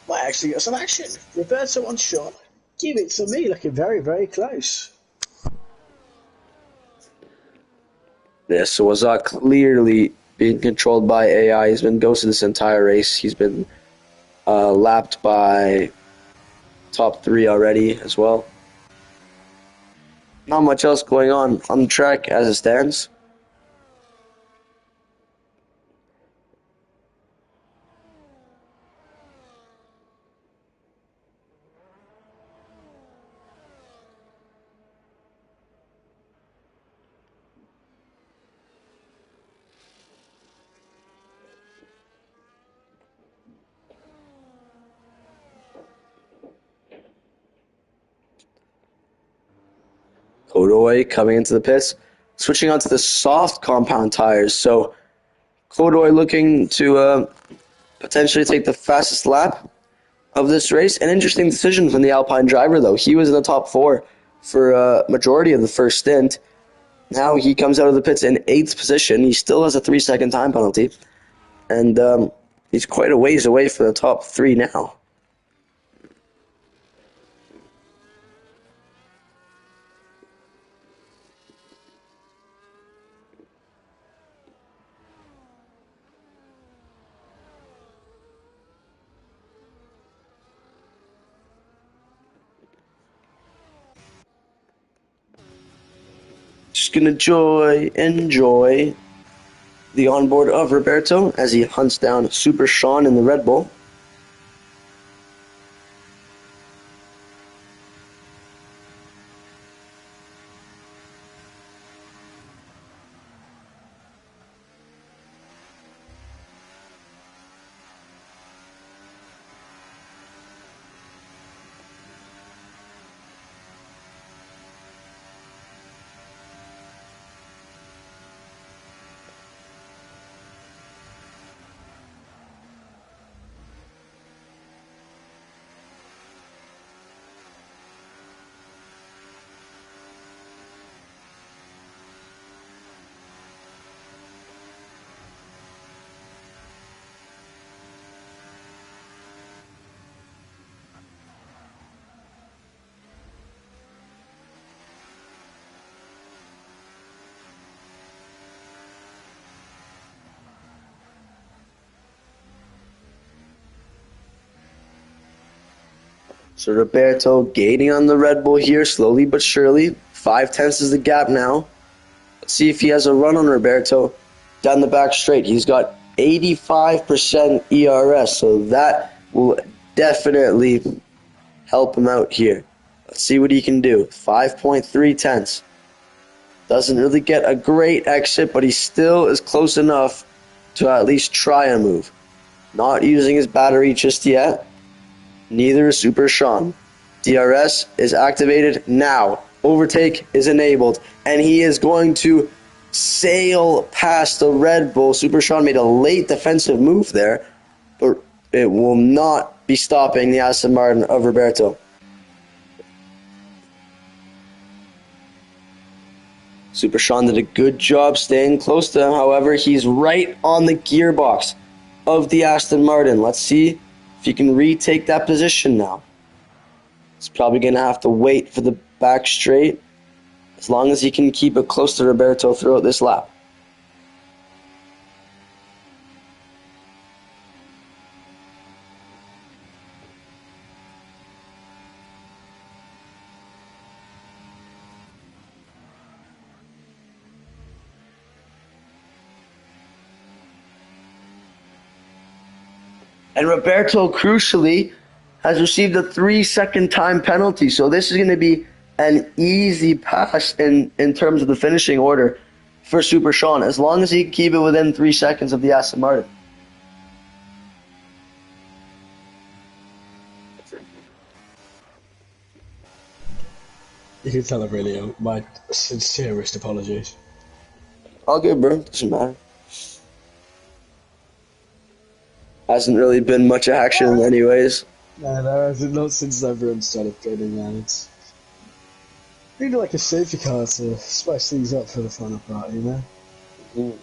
Might actually get some action. Roberto on shot. Give it to me, looking very, very close. This was clearly being controlled by AI. He's been ghosted this entire race. He's been lapped by top 3 already as well. Not much else going on the track as it stands. Godoy coming into the pits, switching onto the soft compound tires. So Godoy looking to potentially take the fastest lap of this race. An interesting decision from the Alpine driver, though. He was in the top 4 for a majority of the first stint. Now he comes out of the pits in 8th position. He still has a 3-second time penalty. And he's quite a ways away from the top 3 now. Just gonna enjoy the onboard of Roberto as he hunts down Super Sean in the Red Bull. So Roberto gaining on the Red Bull here, slowly but surely. 5/10 is the gap now. Let's see if he has a run on Roberto down the back straight. He's got 85% ERS, so that will definitely help him out here. Let's see what he can do. 5.3 tenths. Doesn't really get a great exit, but he still is close enough to at least try a move. Not using his battery just yet. Neither is Super Sean. DRS is activated now. Overtake is enabled, and he is going to sail past the Red Bull. Super Sean made a late defensive move there, but it will not be stopping the Aston Martin of Roberto. Super Sean did a good job staying close to him. However, he's right on the gearbox of the Aston Martin. Let's see if he can retake that position now. He's probably going to have to wait for the back straight as long as he can keep it close to Roberto throughout this lap. And Roberto, crucially, has received a 3-second time penalty. So this is going to be an easy pass in terms of the finishing order for Super Sean, as long as he can keep it within 3 seconds of the Aston Martin. You can tell I really owe my sincerest apologies. All good, bro. Doesn't matter. Hasn't really been much action anyways. No, there hasn't, not since everyone started getting out. It's really like a safety car to spice things up for the final part, you know? Mm.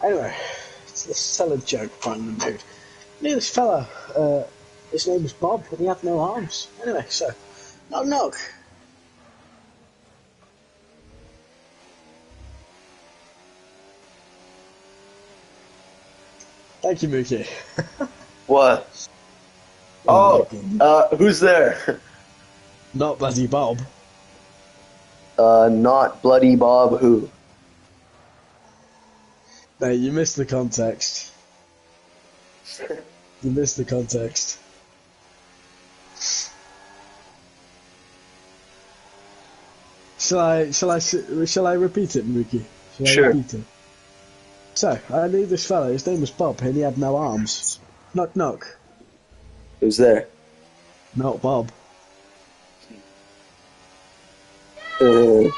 Anyway, let's tell a joke, fun and dude. Knew this fella, his name was Bob, and he had no arms. Anyway, so, knock knock. Thank you, Mookie. What? Oh, who's there? Not bloody Bob. Not Bloody Bob who? No, you missed the context. You missed the context. Shall I repeat it, Mookie? Shall I Sure. repeat it? So, I knew this fella, his name was Bob, and he had no arms. Knock knock. Who's there? Not Bob. Uh, Do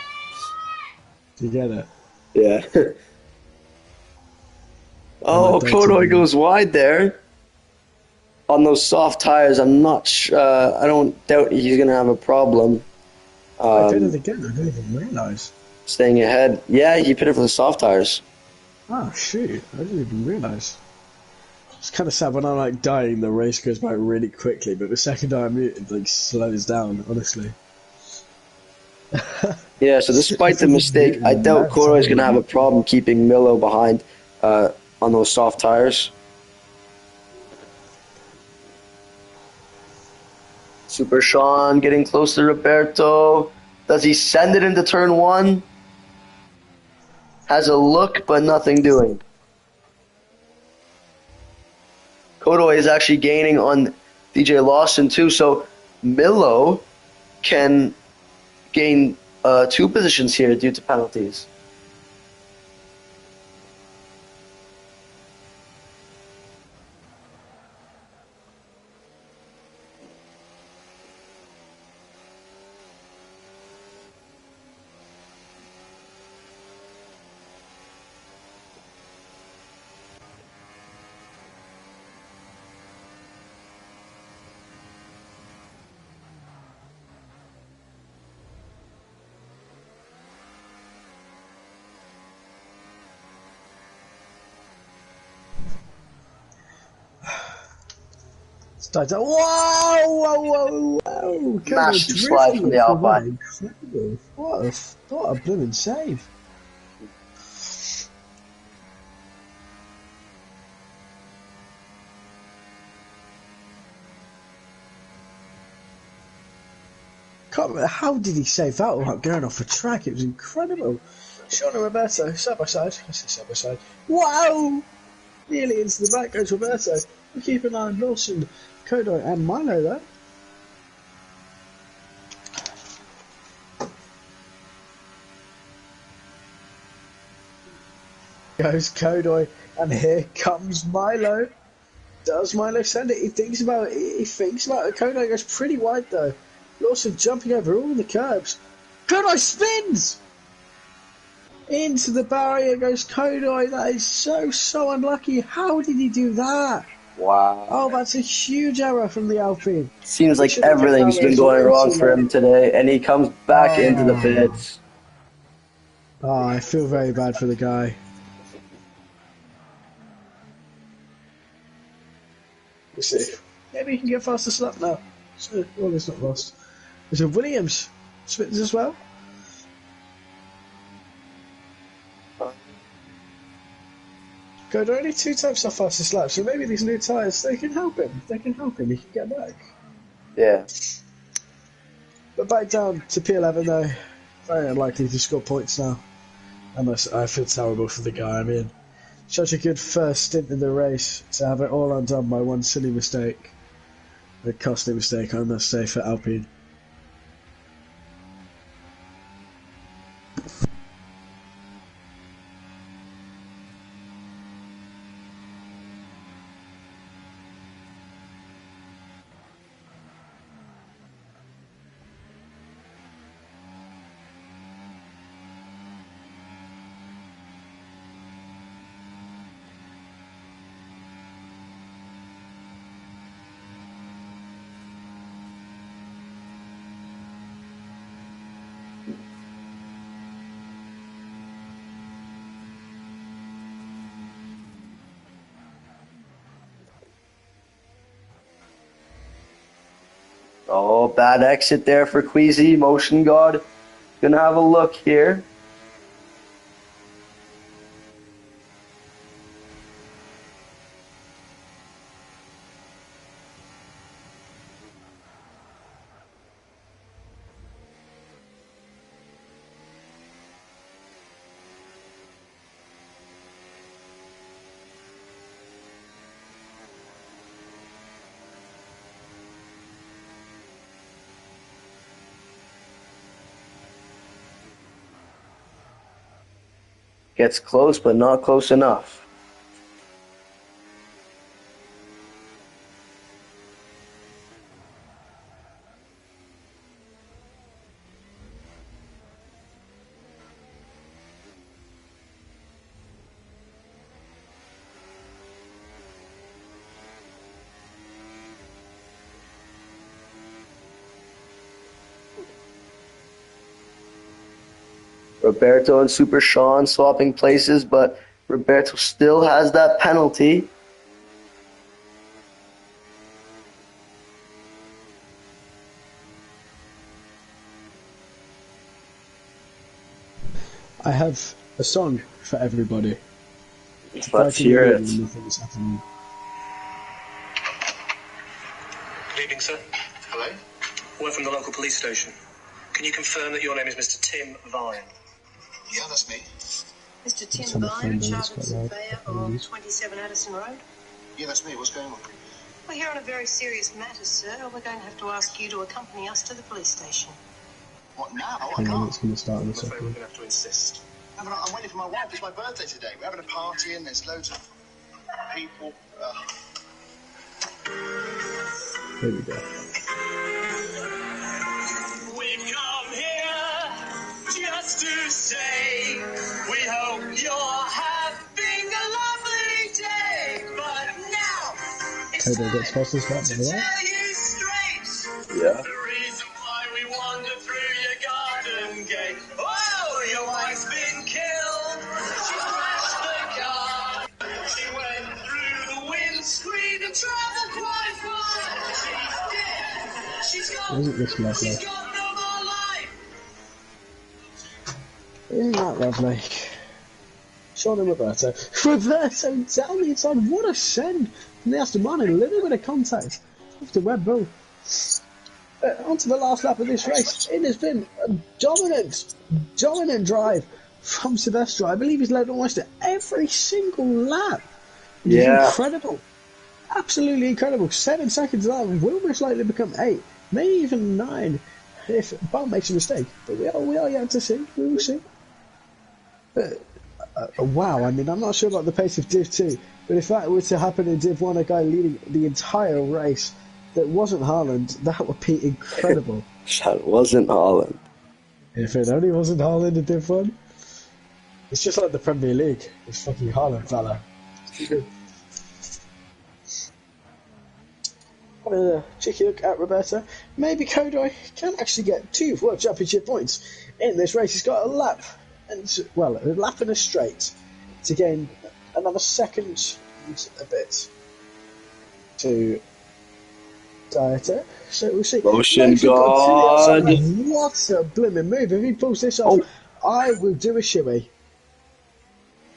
you get it? yeah. Oh, Kodoy goes wide there. On those soft tires, I'm not I don't doubt he's going to have a problem. I did it again, I didn't even realise. Staying ahead. Yeah, he put it for the soft tires. Oh, shoot, I didn't even realise. It's kind of sad when I'm like dying, the race goes by really quickly, but the second I mute, it like slows down, honestly. Yeah, so despite the mistake, I doubt Kodoy's going to have a problem keeping Milo behind on those soft tires. Super Sean getting close to Roberto. Does he send it into turn one? Has a look, but nothing doing. Kodoy is actually gaining on DJ Lawson too, so Milo can gain 2 positions here due to penalties. Starts out, whoa! Massive slide from the Alpine. Incredible. What a blooming save. Can't remember, how did he save that without going off the track? It was incredible. Sean and Roberto, side by side. I say side by side. Wow! Nearly into the back goes Roberto. We keep an eye on Lawson, Kodoy and Milo though. goes Kodoy, and here comes Milo. Does Milo send it? He thinks about it. Kodoy goes pretty wide though. Lawson jumping over all the curbs. Kodoy spins! Into the barrier goes Kodoy. That is so unlucky. How did he do that? Wow. Oh, that's a huge error from the Alpine. Seems like everything's been going wrong for him today, and he comes back into the pits. Oh, I feel very bad for the guy. Let's see. Maybe he can get faster slap now. So, well, it's not lost. There's a Williams spins as well. Good, only 2 times so fastest lap, so maybe these new tyres, they can help him. He can get back. Yeah. But back down to P11 though. Very unlikely to score points now. I feel terrible for the guy. I mean, such a good first stint in the race to have it all undone by one silly mistake. A costly mistake, I must say, for Alpine. Oh, bad exit there for Queasy. Motion God. Gonna have a look here. Gets close, but not close enough. Roberto and Super Sean swapping places, but Roberto still has that penalty. I have a song for everybody. Let's hear it. Good evening, sir. Hello? We're from the local police station. Can you confirm that your name is Mr. Tim Vine? Yeah, that's me. Mr. Tim Vine, Chartered Surveyor of 27 Addison Road? Yeah, that's me. What's going on? We're here on a very serious matter, sir. We're going to have to ask you to accompany us to the police station. What, now? I It's can't. going to start in a I'm afraid we're second. going to have to insist. No, but I'm waiting for my wife. It's my birthday today. We're having a party and there's loads of people. Here we go. We've come here just to say we hope you're having a lovely day. But now it's Kodoy gets fastest lap, by to the way. tell you straight Yeah. the reason why we wander through your garden gate. Oh, your wife's been killed. She crashed the car. She went through the windscreen and traveled quite far. She's dead. She's gone. Isn't this lovely? She's got no more life. Isn't that lovely? Sean and Roberto. Roberto down the inside. What a send from the Aston Martin. A little bit of contact after Red Bull. Onto the last lap of this race. It has been a dominant drive from Silvestro. I believe he's led almost every single lap. It is Yeah. incredible. Absolutely incredible. 7 seconds lap will most likely become 8, maybe even 9 if Bum makes a mistake. But we are yet to see. We will see. But wow, I mean, I'm not sure about the pace of Div 2, but if that were to happen in Div 1, a guy leading the entire race that wasn't Haaland, that would be incredible. That wasn't Haaland. If it only wasn't Haaland in Div 1. It's just like the Premier League. This fucking Haaland fella. Having a cheeky look at Roberto. Maybe Kodoi can actually get 2 World Championship points in this race. He's got a lap, a lap and a straight to gain another second and a bit to Dieter. So we'll see. Motion God. What a blooming move. If he pulls this off, I will do a shimmy.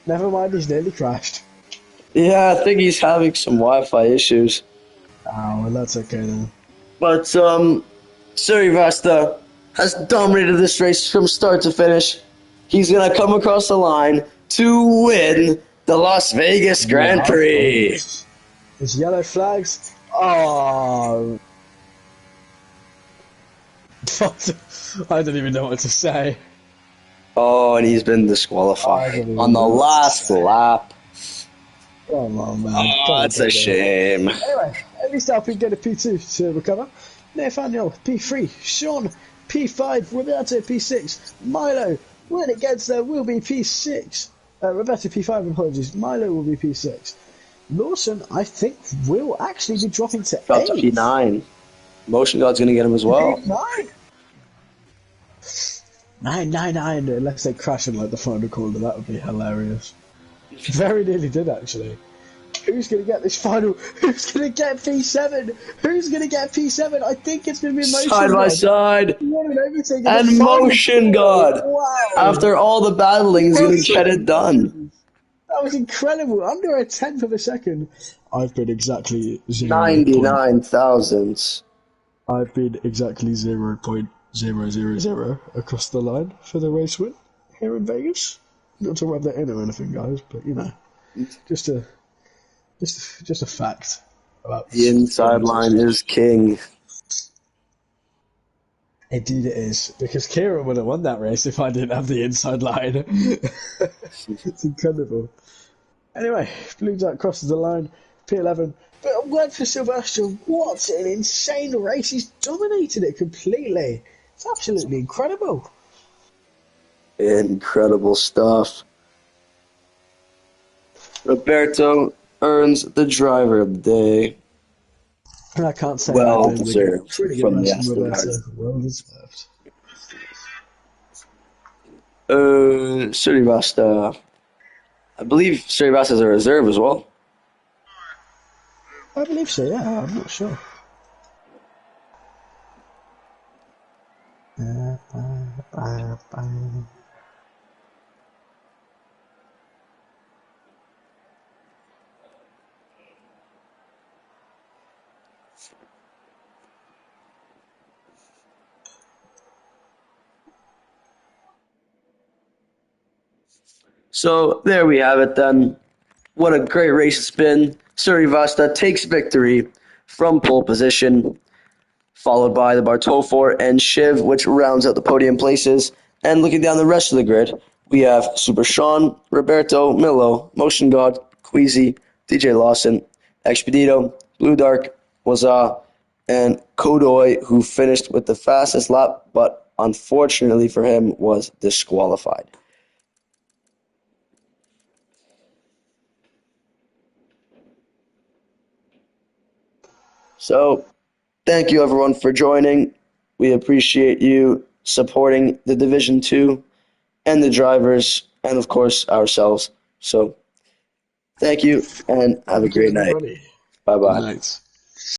Never mind, he's nearly crashed. Yeah, I think he's having some Wi-Fi issues. Oh, well, that's okay then. But Surivasta has dominated this race from start to finish. He's going to come across the line to win the Las Vegas Grand Prix. There's yellow flags. Oh. I don't even know what to say. Oh, and he's been disqualified on the last lap. Come on, man. Oh, that's a shame. Anyway, at least Alpine get a P2 to recover. Nathaniel, P3. Sean, P5. Roberto, P6. Milo, when it gets there, will be P6. Roberto, P5, apologies. Milo will be P6. Lawson, I think, will actually be dropping to Got 8. to P9. Motion God's going to get him as well. 9. 9. Unless they crash in like the final corner, that would be hilarious. Very nearly did, actually. Who's going to get this final? Who's going to get P7? Who's going to get P7? I think it's going to be Motion Side by side. What an overtake in And the final Motion God. Wow. After all the battling, is going to get it done. That was incredible. Under a tenth of a second. I've been exactly 99 thousandths. I've been exactly 0.000 across the line for the race win here in Vegas. Not to rub that in or anything, guys, but you know, just a fact about The inside line is king. Indeed, it is, because Kieran would have won that race if I didn't have the inside line. It's incredible. Anyway, Blue Duck crosses the line, P11. But a word for Sebastian. What an insane race! He's dominated it completely. It's absolutely incredible. Incredible stuff. Roberto earns the driver of the day. And I can't say Well that. deserved Pretty from good the race from Aston Roberto. Martin. Well deserved. Surivasta. I believe Surivasta is a reserve as well. I believe so, yeah. I'm not sure. So there we have it then. What a great race it's been. Surivasta takes victory from pole position, followed by the Bartofor and Shiv, which rounds out the podium places. And looking down the rest of the grid, we have Super Sean, Roberto, Milo, Motion God, Queasy, DJ Lawson, Expedito, Blue Dark, Waza, and Kodoi, who finished with the fastest lap, but unfortunately for him was disqualified. So, thank you everyone for joining. We appreciate you supporting the Division 2 and the drivers and, of course, ourselves. So, thank you and have a great night. Bye-bye. Good night.